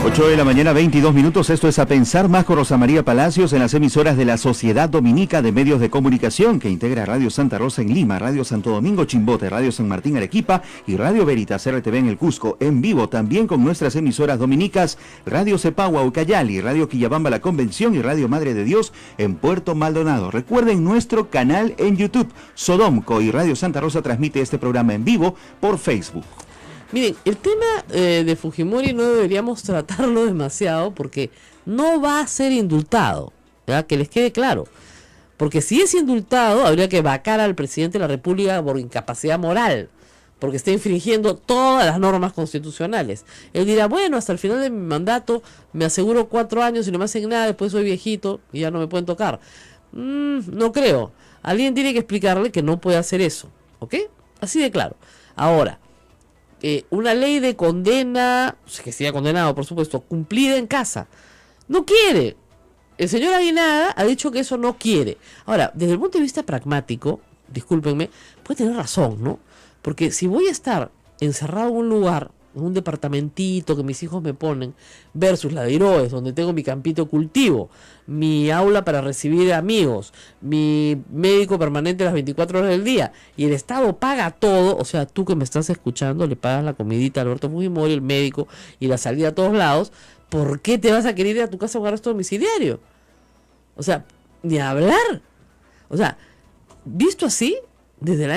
8 de la mañana, 22 minutos. Esto es A Pensar Más con Rosa María Palacios en las emisoras de la Sociedad Dominica de Medios de Comunicación, que integra Radio Santa Rosa en Lima, Radio Santo Domingo Chimbote, Radio San Martín Arequipa y Radio Veritas RTV en el Cusco, en vivo también con nuestras emisoras dominicas Radio Cepagua Ucayali, Radio Quillabamba La Convención y Radio Madre de Dios en Puerto Maldonado. Recuerden nuestro canal en YouTube, Sodomco, y Radio Santa Rosa transmite este programa en vivo por Facebook. Miren, el tema de Fujimori no deberíamos tratarlo demasiado porque no va a ser indultado, ¿verdad? Que les quede claro. Porque si es indultado, habría que vacar al presidente de la República por incapacidad moral, porque está infringiendo todas las normas constitucionales. Él dirá, bueno, hasta el final de mi mandato me aseguro 4 años y no me hacen nada, después soy viejito y ya no me pueden tocar. No creo. Alguien tiene que explicarle que no puede hacer eso, ¿ok? Así de claro. Ahora, una ley de condena, que sea condenado por supuesto, cumplida en casa, no quiere. El señor Aguinaga ha dicho que eso no quiere. Ahora, desde el punto de vista pragmático, discúlpenme, puede tener razón, ¿no? Porque si voy a estar encerrado en un lugar, en un departamentito que mis hijos me ponen, versus la de Iroes, donde tengo mi campito de cultivo, mi aula para recibir amigos, mi médico permanente las 24 horas del día, y el Estado paga todo, o sea, tú que me estás escuchando, le pagas la comidita a Alberto Fujimori, el médico, y la salida a todos lados, ¿por qué te vas a querer ir a tu casa a un arresto domiciliario? O sea, ni hablar. O sea, visto así, desde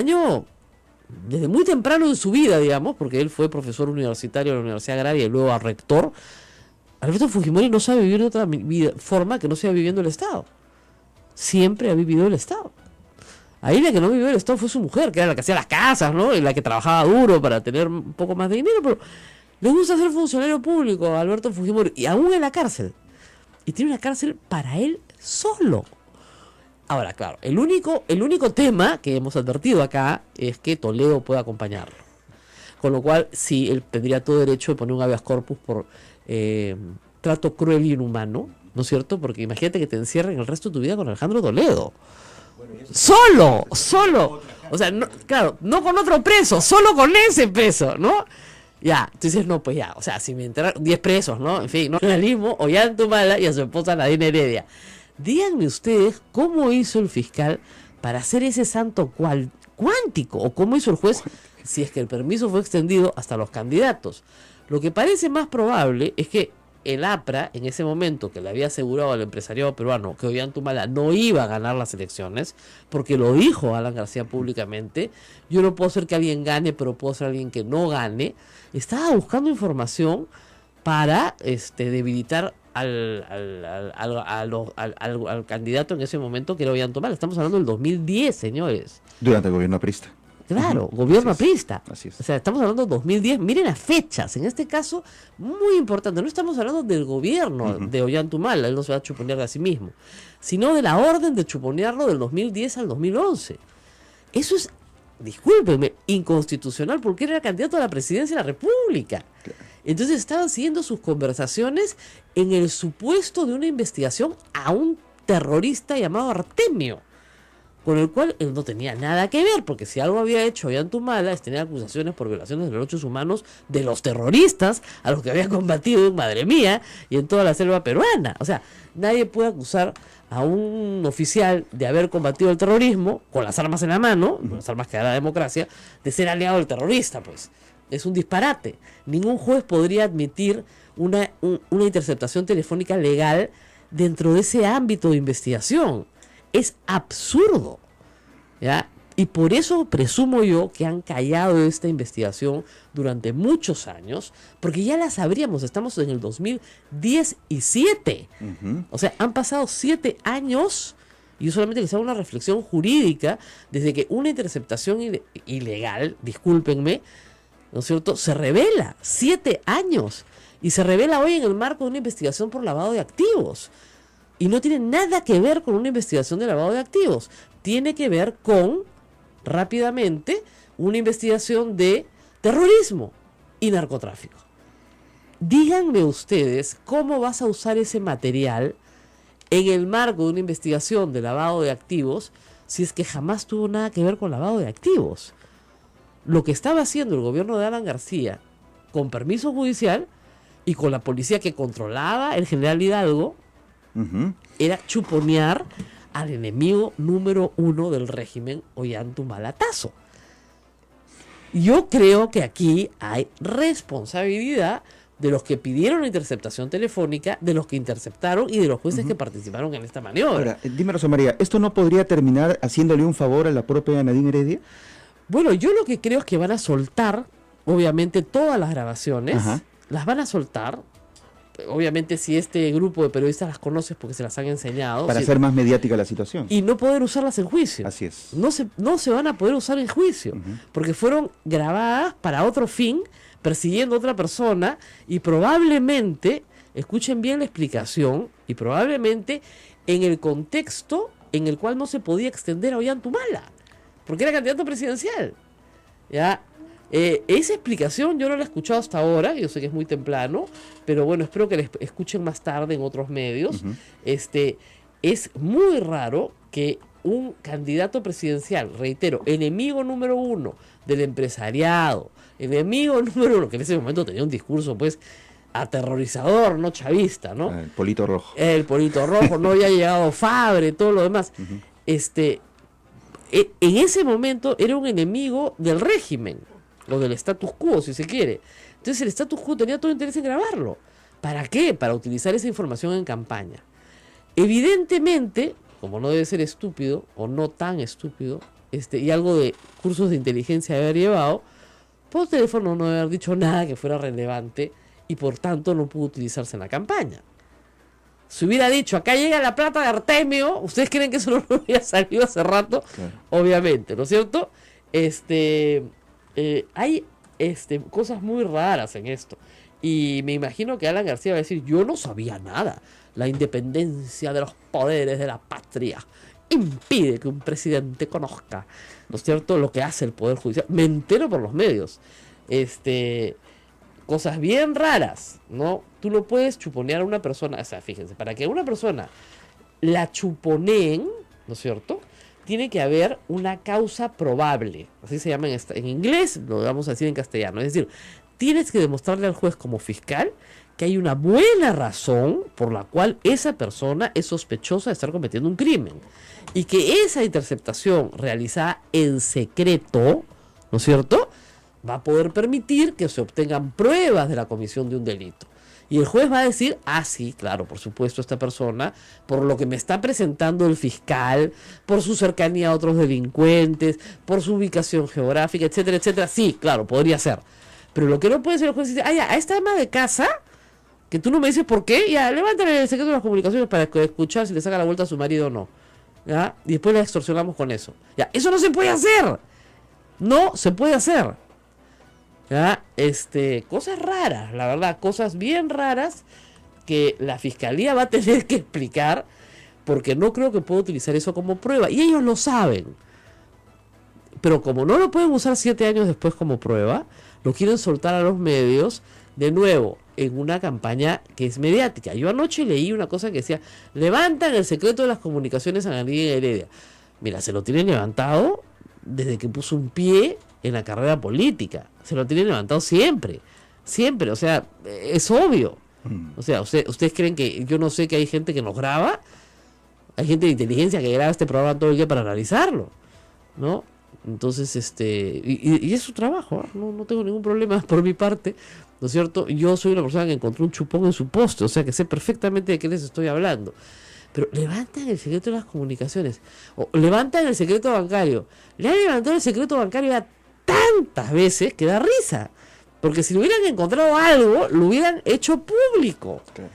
muy temprano en su vida, digamos, porque él fue profesor universitario de la Universidad Agraria y luego rector, Alberto Fujimori no sabe vivir de otra forma que no sea viviendo el Estado. Siempre ha vivido el Estado. Ahí la que no vivió el Estado fue su mujer, que era la que hacía las casas, ¿no? Y la que trabajaba duro para tener un poco más de dinero, pero le gusta ser funcionario público a Alberto Fujimori, y aún en la cárcel. Y tiene una cárcel para él solo. Ahora, claro, el único tema que hemos advertido acá es que Toledo puede acompañarlo. Con lo cual, sí, él tendría todo derecho de poner un habeas corpus por trato cruel y inhumano, ¿no es cierto? Porque imagínate que te encierren el resto de tu vida con Alejandro Toledo. Solo. O sea, no, claro, no con otro preso, solo con ese preso, ¿no? Ya, tú dices, no, pues ya, o sea, si me entraron 10 presos, ¿no? En fin, ¿no? Nacionalismo, Ollantumala y a su esposa Nadine Heredia. Díganme ustedes cómo hizo el fiscal para hacer ese santo cuántico, o cómo hizo el juez si es que el permiso fue extendido hasta los candidatos. Lo que parece más probable es que el APRA, en ese momento que le había asegurado al empresariado peruano que Ollantumala no iba a ganar las elecciones, porque lo dijo Alan García públicamente, yo no puedo hacer que alguien gane, pero puedo ser alguien que no gane, estaba buscando información para debilitar al candidato en ese momento, que era Ollantumala. Estamos hablando del 2010, señores. Durante el gobierno aprista. Claro, gobierno aprista. Así es. O sea, estamos hablando de 2010. Miren las fechas, en este caso, muy importante. No estamos hablando del gobierno de Ollantumala, él no se va a chuponear a sí mismo, sino de la orden de chuponearlo del 2010 al 2011. Eso es, discúlpenme, inconstitucional, porque era candidato a la presidencia de la República. Claro. Entonces estaban siguiendo sus conversaciones en el supuesto de una investigación a un terrorista llamado Artemio, con el cual él no tenía nada que ver, porque si algo había hecho Ollantumala es tener acusaciones por violaciones de derechos humanos de los terroristas a los que había combatido en Madre Mía y en toda la selva peruana. O sea, nadie puede acusar a un oficial de haber combatido el terrorismo con las armas en la mano, con las armas que da la democracia, de ser aliado del terrorista, pues. Es un disparate. Ningún juez podría admitir una interceptación telefónica legal dentro de ese ámbito de investigación. Es absurdo, ¿ya? Y por eso presumo yo que han callado esta investigación durante muchos años, porque ya la sabríamos. Estamos en el 2017. O sea, han pasado 7 años, y yo solamente que se haga una reflexión jurídica, desde que una interceptación ilegal, discúlpenme, ¿no es cierto?, se revela. 7 años. Y se revela hoy en el marco de una investigación por lavado de activos. Y no tiene nada que ver con una investigación de lavado de activos. Tiene que ver con, rápidamente, una investigación de terrorismo y narcotráfico. Díganme ustedes cómo vas a usar ese material en el marco de una investigación de lavado de activos si es que jamás tuvo nada que ver con lavado de activos. Lo que estaba haciendo el gobierno de Alan García, con permiso judicial, y con la policía que controlaba el general Hidalgo, era chuponear al enemigo número 1 del régimen, Ollanta-Humala-Tazo. Yo creo que aquí hay responsabilidad de los que pidieron la interceptación telefónica, de los que interceptaron y de los jueces que participaron en esta maniobra. Ahora, dime, Rosa María, ¿esto no podría terminar haciéndole un favor a la propia Nadine Heredia? Bueno, yo lo que creo es que van a soltar, obviamente, todas las grabaciones, las van a soltar. Obviamente, si este grupo de periodistas las conoce es porque se las han enseñado. Para hacer más mediática la situación. Y no poder usarlas en juicio. Así es. No se van a poder usar en juicio, porque fueron grabadas para otro fin, persiguiendo a otra persona, y probablemente, escuchen bien la explicación, y probablemente en el contexto en el cual no se podía extender a Ollanta-Humala, porque era candidato presidencial. ¿Ya? Esa explicación yo no la he escuchado hasta ahora, yo sé que es muy temprano, pero bueno, espero que la escuchen más tarde en otros medios. Es muy raro que un candidato presidencial, reitero, enemigo número 1 del empresariado, enemigo número 1, que en ese momento tenía un discurso pues aterrorizador, no chavista, ¿no? El polito rojo. El polito rojo, no había llegado Fabre, todo lo demás. En ese momento era un enemigo del régimen, o del status quo, si se quiere. Entonces el status quo tenía todo interés en grabarlo. ¿Para qué? Para utilizar esa información en campaña. Evidentemente, como no debe ser estúpido, o no tan estúpido, y algo de cursos de inteligencia de haber llevado, por teléfono no debe haber dicho nada que fuera relevante, y por tanto no pudo utilizarse en la campaña. Si hubiera dicho, acá llega la plata de Artemio, ¿ustedes creen que eso no hubiera salido hace rato? Claro. Obviamente, ¿no es cierto? Hay cosas muy raras en esto. Y me imagino que Alan García va a decir, yo no sabía nada. La independencia de los poderes de la patria impide que un presidente conozca, ¿no es cierto?, lo que hace el Poder Judicial. Me entero por los medios. Cosas bien raras, ¿no? Tú no puedes chuponear a una persona, o sea, fíjense, para que una persona la chuponeen, ¿no es cierto?, tiene que haber una causa probable, así se llama en inglés, lo vamos a decir en castellano, es decir, tienes que demostrarle al juez como fiscal que hay una buena razón por la cual esa persona es sospechosa de estar cometiendo un crimen, y que esa interceptación realizada en secreto, ¿no es cierto?, va a poder permitir que se obtengan pruebas de la comisión de un delito. Y el juez va a decir, sí, claro, por supuesto, esta persona, por lo que me está presentando el fiscal, por su cercanía a otros delincuentes, por su ubicación geográfica, etcétera, etcétera, sí, claro, podría ser. Pero lo que no puede ser el juez es decir, a esta ama de casa, que tú no me dices por qué, ya, levántale el secreto de las comunicaciones para escuchar si le saca la vuelta a su marido o no. ¿Ya? Y después la extorsionamos con eso. Ya, eso no se puede hacer. No se puede hacer. ¿Ya? Cosas raras, la verdad, cosas bien raras que la fiscalía va a tener que explicar, porque no creo que pueda utilizar eso como prueba, y ellos lo saben, pero como no lo pueden usar 7 años después como prueba, lo quieren soltar a los medios de nuevo en una campaña que es mediática. Yo anoche leí una cosa que decía, levantan el secreto de las comunicaciones a Nadine Heredia. Mira, se lo tienen levantado desde que puso un pie en la carrera política, se lo tienen levantado siempre, o sea, es obvio. O sea, ustedes creen que yo no sé que hay gente que nos graba, hay gente de inteligencia que graba este programa todo el día para analizarlo, ¿no? Entonces, y es su trabajo, no tengo ningún problema por mi parte, ¿no es cierto? Yo soy una persona que encontró un chupón en su poste, o sea que sé perfectamente de qué les estoy hablando. Pero levantan el secreto de las comunicaciones, o levantan el secreto bancario. Le han levantado el secreto bancario a tantas veces que da risa, porque si le hubieran encontrado algo, lo hubieran hecho público. Okay.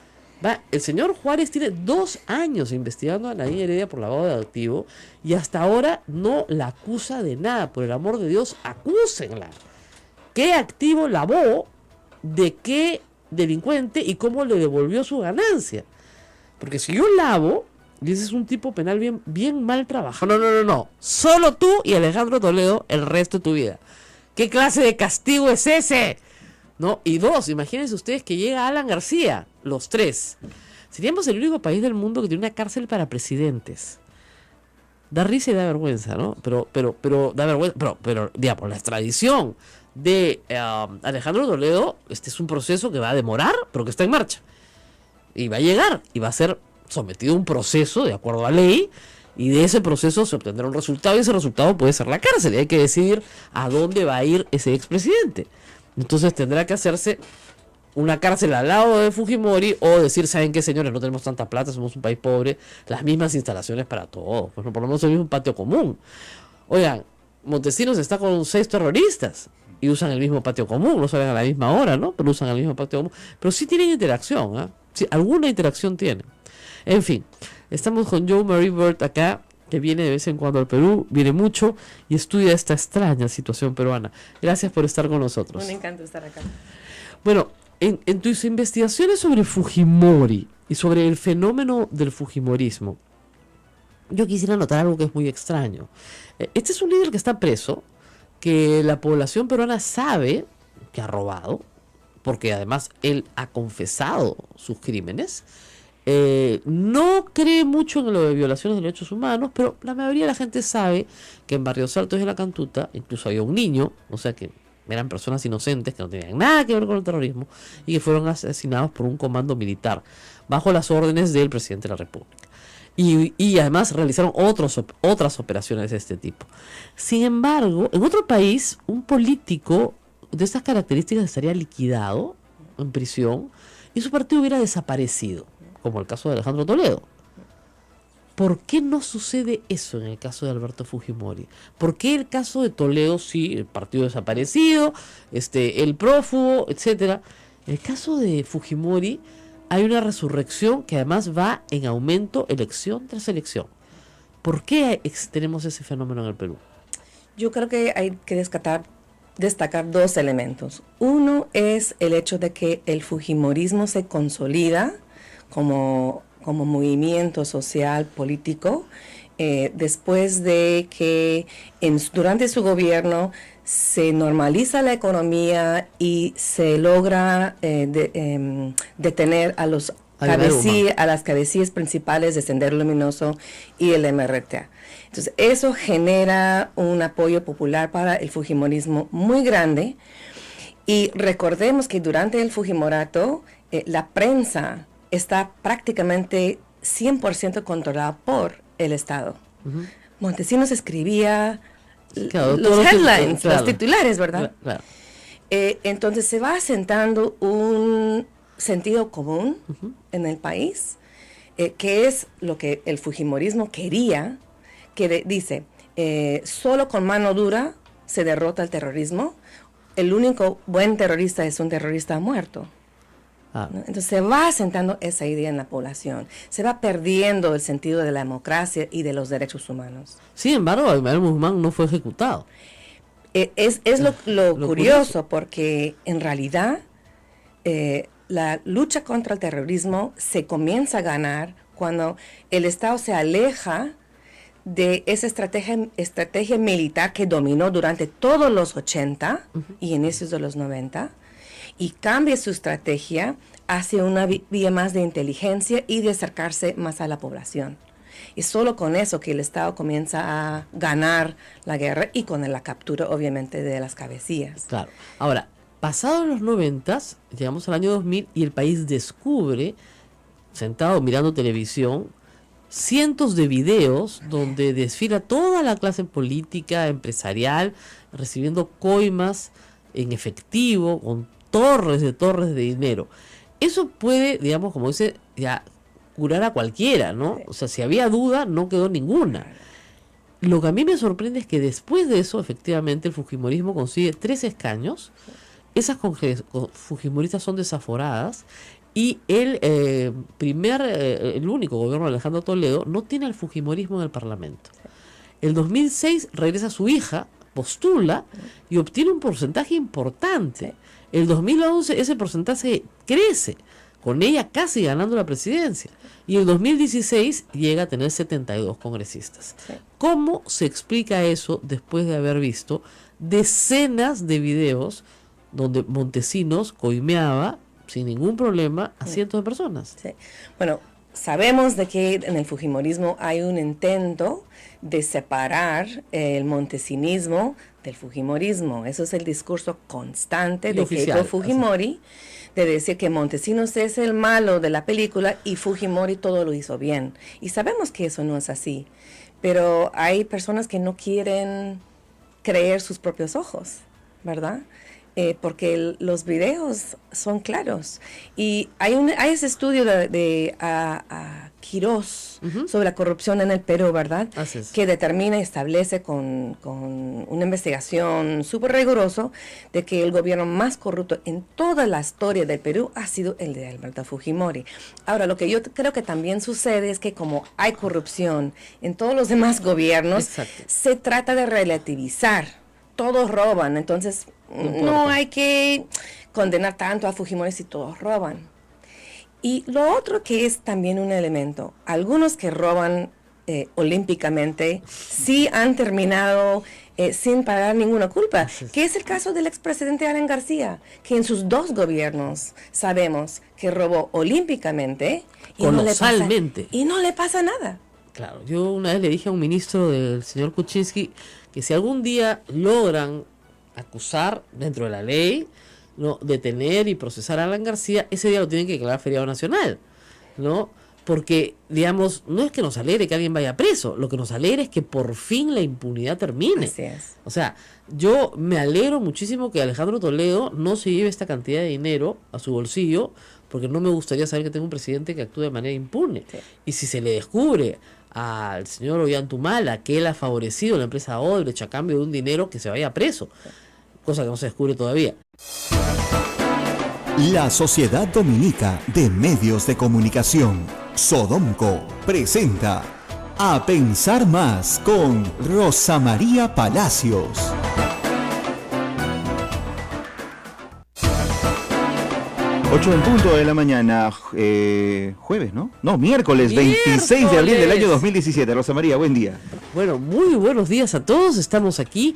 El señor Juárez tiene 2 años investigando a Nadine Heredia por lavado de activo y hasta ahora no la acusa de nada. Por el amor de Dios, acúsenla. ¿Qué activo lavó? ¿De qué delincuente? ¿Y cómo le devolvió su ganancia? Porque si yo lavo, y ese es un tipo penal bien mal trabajado. No. Solo tú y Alejandro Toledo el resto de tu vida. ¿Qué clase de castigo es ese? ¿No? Y 2, imagínense ustedes que llega Alan García, los 3. Seríamos el único país del mundo que tiene una cárcel para presidentes. Da risa y da vergüenza, ¿no? Pero da vergüenza, pero digamos, la extradición de Alejandro Toledo, este es un proceso que va a demorar, pero que está en marcha. Y va a llegar, y va a ser sometido a un proceso de acuerdo a ley, y de ese proceso se obtendrá un resultado, y ese resultado puede ser la cárcel, y hay que decidir a dónde va a ir ese expresidente. Entonces tendrá que hacerse una cárcel al lado de Fujimori, o decir, ¿saben qué, señores? No tenemos tanta plata, somos un país pobre, las mismas instalaciones para todos, pues por lo menos el mismo patio común. Oigan, Montesinos está con 6 terroristas y usan el mismo patio común, no salen a la misma hora, ¿no? Pero usan el mismo patio común. Pero sí tienen interacción, ¿eh? Sí, alguna interacción tienen. En fin, estamos con Joe Marie Bird acá, que viene de vez en cuando al Perú, viene mucho y estudia esta extraña situación peruana. Gracias por estar con nosotros. Me encanta estar acá. Bueno, en tus investigaciones sobre Fujimori y sobre el fenómeno del Fujimorismo, yo quisiera notar algo que es muy extraño. Este es un líder que está preso, que la población peruana sabe que ha robado, porque además él ha confesado sus crímenes. No cree mucho en lo de violaciones de derechos humanos, pero la mayoría de la gente sabe que en Barrios Altos de la Cantuta incluso había un niño, o sea que eran personas inocentes que no tenían nada que ver con el terrorismo y que fueron asesinados por un comando militar bajo las órdenes del presidente de la República. Y además realizaron otras operaciones de este tipo. Sin embargo, en otro país, un político de estas características estaría liquidado en prisión y su partido hubiera desaparecido, como el caso de Alejandro Toledo. ¿Por qué no sucede eso en el caso de Alberto Fujimori? ¿Por qué el caso de Toledo, sí, el partido desaparecido, el prófugo, etcétera? En el caso de Fujimori hay una resurrección que además va en aumento elección tras elección. ¿Por qué tenemos ese fenómeno en el Perú? Yo creo que hay que destacar 2 elementos. Uno es el hecho de que el fujimorismo se consolida como movimiento social político después de que durante su gobierno se normaliza la economía y se logra detener a las cabecillas principales de Sendero Luminoso y el MRTA. Entonces, eso genera un apoyo popular para el fujimorismo muy grande. Y recordemos que durante el fujimorato, la prensa está prácticamente 100% controlada por el Estado. Uh-huh. Montesinos escribía los headlines, los titulares, ¿verdad? Claro. Entonces se va asentando un sentido común en el país, que es lo que el fujimorismo quería, que dice, solo con mano dura se derrota el terrorismo, el único buen terrorista es un terrorista muerto. ¿No? Entonces se va asentando esa idea en la población, se va perdiendo el sentido de la democracia y de los derechos humanos. Sin embargo, Aymar Guzmán no fue ejecutado. Es lo curioso, porque en realidad la lucha contra el terrorismo se comienza a ganar cuando el Estado se aleja de esa estrategia militar que dominó durante todos los 80 y inicios de los 90, y cambia su estrategia hacia una vía más de inteligencia y de acercarse más a la población. Y solo con eso que el Estado comienza a ganar la guerra, y con la captura, obviamente, de las cabecillas. Claro. Ahora, pasados los 90, llegamos al año 2000 y el país descubre, sentado mirando televisión, cientos de videos donde desfila toda la clase política, empresarial, recibiendo coimas en efectivo, con torres de dinero. Eso puede, digamos, como dice, ya curar a cualquiera, ¿no? O sea, si había duda, no quedó ninguna. Lo que a mí me sorprende es que después de eso, efectivamente, el fujimorismo consigue 3 escaños, esas fujimoristas son desaforadas, y el único gobierno de Alejandro Toledo no tiene el fujimorismo en el Parlamento. El 2006 regresa su hija, postula y obtiene un porcentaje importante. El 2011 ese porcentaje crece, con ella casi ganando la presidencia. Y el 2016 llega a tener 72 congresistas. Sí. ¿Cómo se explica eso después de haber visto decenas de videos donde Montesinos coimeaba sin ningún problema a cientos de personas? Sí. Bueno, sabemos de que en el fujimorismo hay un intento de separar el montesinismo del fujimorismo. Eso es el discurso constante Y de oficial, Keiko Fujimori, de decir que Montesinos es el malo de la película y Fujimori todo lo hizo bien. Y sabemos que eso no es así, pero hay personas que no quieren creer sus propios ojos, ¿verdad? Porque los videos son claros. Y hay ese estudio de Quirós sobre la corrupción en el Perú, ¿verdad? Así es. Que determina y establece con una investigación súper rigurosa de que el gobierno más corrupto en toda la historia del Perú ha sido el de Alberto Fujimori. Ahora, lo que yo creo que también sucede es que como hay corrupción en todos los demás gobiernos, Exacto. se trata de relativizar. Todos roban, entonces no hay que condenar tanto a Fujimori si todos roban. Y lo otro que es también un elemento, algunos que roban olímpicamente sí han terminado sin pagar ninguna culpa, que es el caso del expresidente Alan García, que en sus 2 gobiernos sabemos que robó olímpicamente Colosalmente. y no le pasa nada. Claro, yo una vez le dije a un ministro del señor Kuczynski que si algún día logran acusar dentro de la ley, ¿no?, detener y procesar a Alan García, ese día lo tienen que declarar feriado nacional, ¿no? Porque, digamos, no es que nos alegre que alguien vaya preso, lo que nos alegra es que por fin la impunidad termine. Así es. O sea, yo me alegro muchísimo que Alejandro Toledo no se lleve esta cantidad de dinero a su bolsillo, porque no me gustaría saber que tengo un presidente que actúe de manera impune. Sí. Y si se le descubre al señor Ollantumala que él ha favorecido a la empresa Odebrecht a cambio de un dinero, que se vaya preso, cosa que no se descubre todavía. La Sociedad Dominica de Medios de Comunicación, Sodomco, presenta A Pensar Más con Rosa María Palacios. 8 en punto de la mañana, jueves, ¿no? No, miércoles 26 de abril del año 2017. Rosa María, buen día. Bueno, muy buenos días a todos. Estamos aquí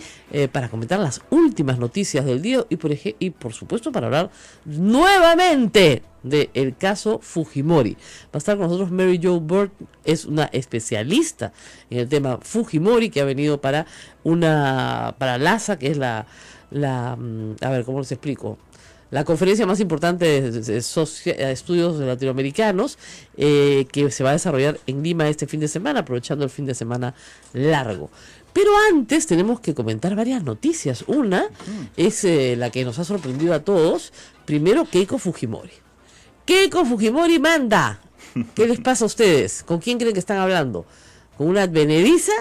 para comentar las últimas noticias del día y por supuesto para hablar nuevamente del caso Fujimori. Va a estar con nosotros Mary Jo Burt, es una especialista en el tema Fujimori que ha venido para LASA, que es a ver, ¿cómo les explico? La conferencia más importante de estudios latinoamericanos que se va a desarrollar en Lima este fin de semana, aprovechando el fin de semana largo. Pero antes tenemos que comentar varias noticias. Una es la que nos ha sorprendido a todos. Primero, Keiko Fujimori. Keiko Fujimori manda. ¿Qué les pasa a ustedes? ¿Con quién creen que están hablando? ¿Con una advenediza?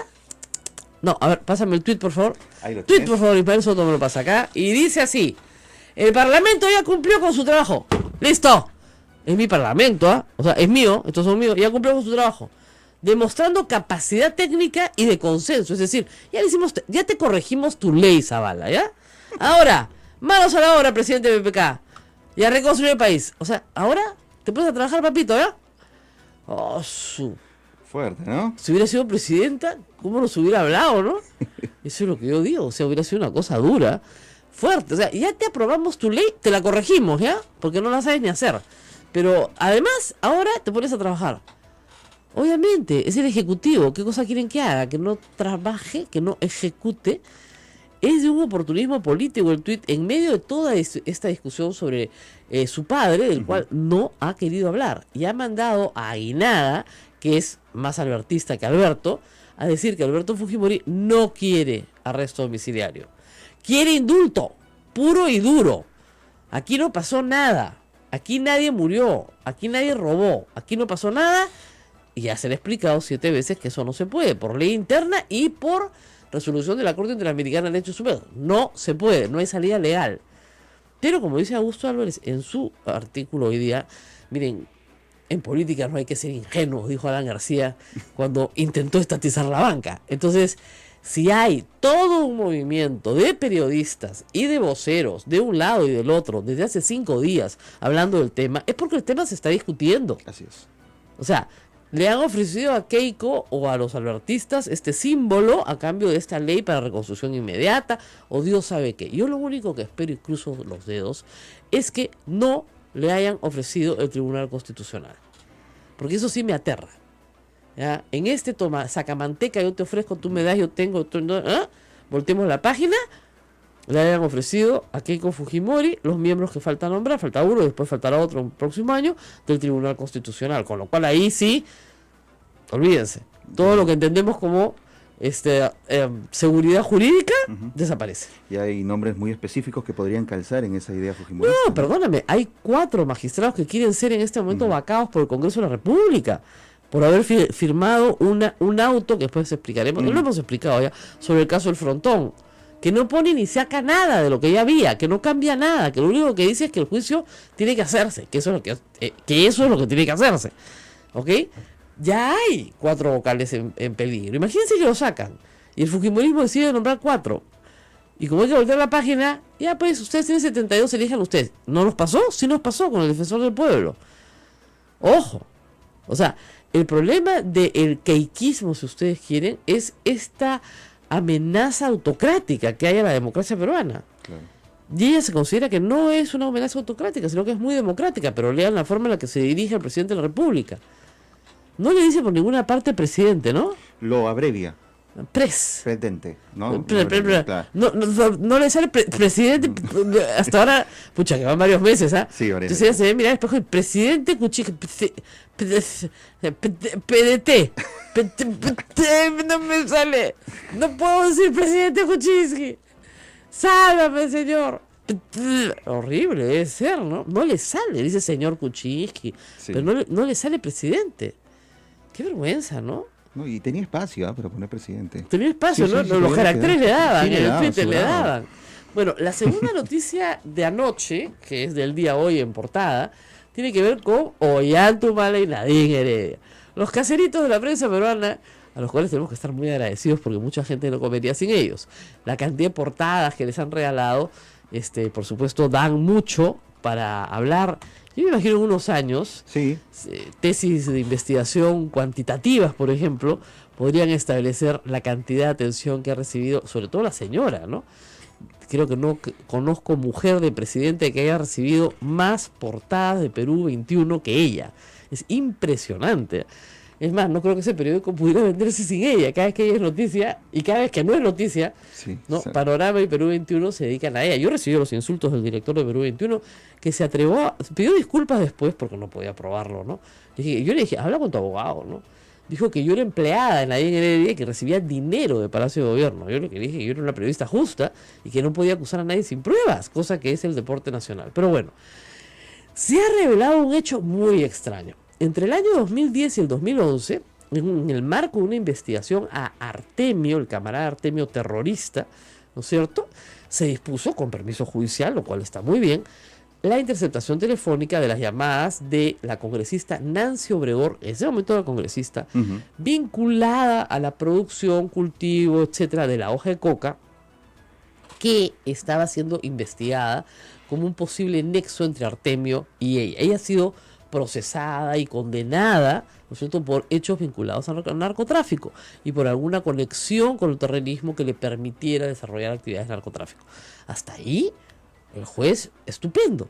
No, a ver, pásame el tweet, por favor. Ahí lo Tweet, tienes. por favor, y para eso me lo pasa acá. Y dice así: el Parlamento ya cumplió con su trabajo. ¡Listo! Es mi Parlamento, ¿ah? O sea, es mío, estos son míos, ya cumplió con su trabajo. Demostrando capacidad técnica y de consenso. Es decir, ya te corregimos tu ley, Zavala, ¿ya? Ahora, manos a la obra, presidente de PPK. Y a reconstruir el país. O sea, ahora te pones a trabajar, papito, ¿ya? Oh, Fuerte, ¿no? si hubiera sido presidenta, ¿cómo nos hubiera hablado, no? Eso es lo que yo digo, o sea, hubiera sido una cosa dura. Fuerte, o sea, ya te aprobamos tu ley, te la corregimos, ¿ya? Porque no la sabes ni hacer. Pero además, ahora te pones a trabajar. Obviamente, es el ejecutivo. ¿Qué cosa quieren que haga? Que no trabaje, que no ejecute. Es de un oportunismo político el tuit en medio de toda esta discusión sobre su padre, del cual no ha querido hablar. Y ha mandado a Aguinaga, que es más albertista que Alberto, a decir que Alberto Fujimori no quiere arresto domiciliario. Quiere indulto, puro y duro. Aquí no pasó nada. Aquí nadie murió. Aquí nadie robó. Aquí no pasó nada. Y ya se le ha explicado 7 veces que eso no se puede. Por ley interna y por resolución de la Corte Interamericana de Derechos Humanos. No se puede. No hay salida legal. Pero como dice Augusto Álvarez en su artículo hoy día, miren, en política no hay que ser ingenuos, dijo Alan García cuando intentó estatizar la banca. Entonces, si hay todo un movimiento de periodistas y de voceros de un lado y del otro desde hace 5 días hablando del tema, es porque el tema se está discutiendo. Así es. O sea, le han ofrecido a Keiko o a los albertistas este símbolo a cambio de esta ley para reconstrucción inmediata o Dios sabe qué. Yo lo único que espero, y cruzo los dedos, es que no le hayan ofrecido el Tribunal Constitucional. porque eso sí me aterra. ¿Ya? En este toma, sacamanteca, yo te ofrezco, tú me das, yo tengo, tú no, ¿ah? Voltemos la página, le hayan ofrecido a Keiko Fujimori los miembros que falta nombrar, falta uno, después faltará otro el próximo año, del Tribunal Constitucional, con lo cual ahí sí, olvídense, todo lo que entendemos como seguridad jurídica desaparece. Y hay nombres muy específicos que podrían calzar en esa idea Fujimori. No, perdóname, hay 4 magistrados que quieren ser en este momento vacados por el Congreso de la República, por haber firmado un auto, que después explicaremos, no lo hemos explicado ya, sobre el caso del Frontón, que no pone ni saca nada de lo que ya había, que no cambia nada, que lo único que dice es que el juicio tiene que hacerse, que eso es lo que tiene que hacerse, ¿ok? Ya hay 4 vocales en peligro. Imagínense que lo sacan y el fujimorismo decide nombrar 4. Y como hay que voltear la página, ya pues ustedes tienen 72, elijan ustedes. ¿No nos pasó? Sí nos pasó con el defensor del pueblo. Ojo. O sea, el problema del queiquismo, si ustedes quieren, es esta amenaza autocrática que hay a la democracia peruana. Claro. Y ella se considera que no es una amenaza autocrática, sino que es muy democrática, pero lean la forma en la que se dirige al presidente de la República. No le dice por ninguna parte presidente, ¿no? Lo abrevia. Presidente, ¿no? Claro. No le sale presidente hasta ahora, pucha, que van varios meses, ¿ah? Sí, varios. Entonces se ve mirar el espejo y presidente Kuczynski, PDT, no me sale, no puedo decir presidente Kuczynski, sálvame señor. Horrible debe ser, ¿no? No le sale, dice señor Kuczynski, sí. Pero no le sale presidente. Qué vergüenza, ¿no? No, y tenía espacio para poner presidente. Tenía espacio, sí, ¿no? Sí, los caracteres le daban, en el Twitter le daban. Bueno, la segunda noticia de anoche, que es del día hoy en portada, tiene que ver con Ollantaytamala y Nadine Heredia. Los caseritos de la prensa peruana, a los cuales tenemos que estar muy agradecidos porque mucha gente no comería sin ellos. La cantidad de portadas que les han regalado, por supuesto, dan mucho para hablar. Yo me imagino en unos años, sí, tesis de investigación cuantitativas, por ejemplo, podrían establecer la cantidad de atención que ha recibido, sobre todo la señora, ¿no? Creo que no conozco mujer de presidente que haya recibido más portadas de Perú 21 que ella. Es impresionante. Es más, no creo que ese periódico pudiera venderse sin ella. Cada vez que ella es noticia y cada vez que no es noticia, sí, ¿no? Panorama y Perú 21 se dedican a ella. Yo recibí los insultos del director de Perú 21 que se pidió disculpas después porque no podía probarlo, ¿no? Yo le dije, habla con tu abogado, ¿no? Dijo que yo era empleada en Nadine Heredia y que recibía dinero de Palacio de Gobierno. Yo lo que dije que yo era una periodista justa y que no podía acusar a nadie sin pruebas, cosa que es el deporte nacional. Pero bueno, se ha revelado un hecho muy extraño. Entre el año 2010 y el 2011, en el marco de una investigación a Artemio, el camarada Artemio terrorista, ¿no es cierto?, se dispuso, con permiso judicial, lo cual está muy bien, la interceptación telefónica de las llamadas de la congresista Nancy Obregón, en ese momento la congresista, vinculada a la producción, cultivo, etcétera, de la hoja de coca, que estaba siendo investigada como un posible nexo entre Artemio y ella. Ella ha sido procesada y condenada, ¿no es cierto?, por hechos vinculados al narcotráfico y por alguna conexión con el terrorismo que le permitiera desarrollar actividades de narcotráfico. Hasta ahí, el juez, estupendo.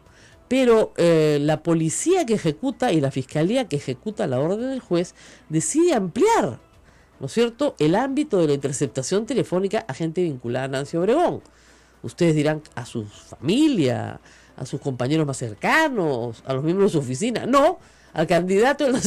Pero la policía que ejecuta y la fiscalía que ejecuta la orden del juez decide ampliar, ¿no es cierto?, el ámbito de la interceptación telefónica a gente vinculada a Nancy Obregón. Ustedes dirán, a su familia, a sus compañeros más cercanos, a los miembros de su oficina. No, al candidato de la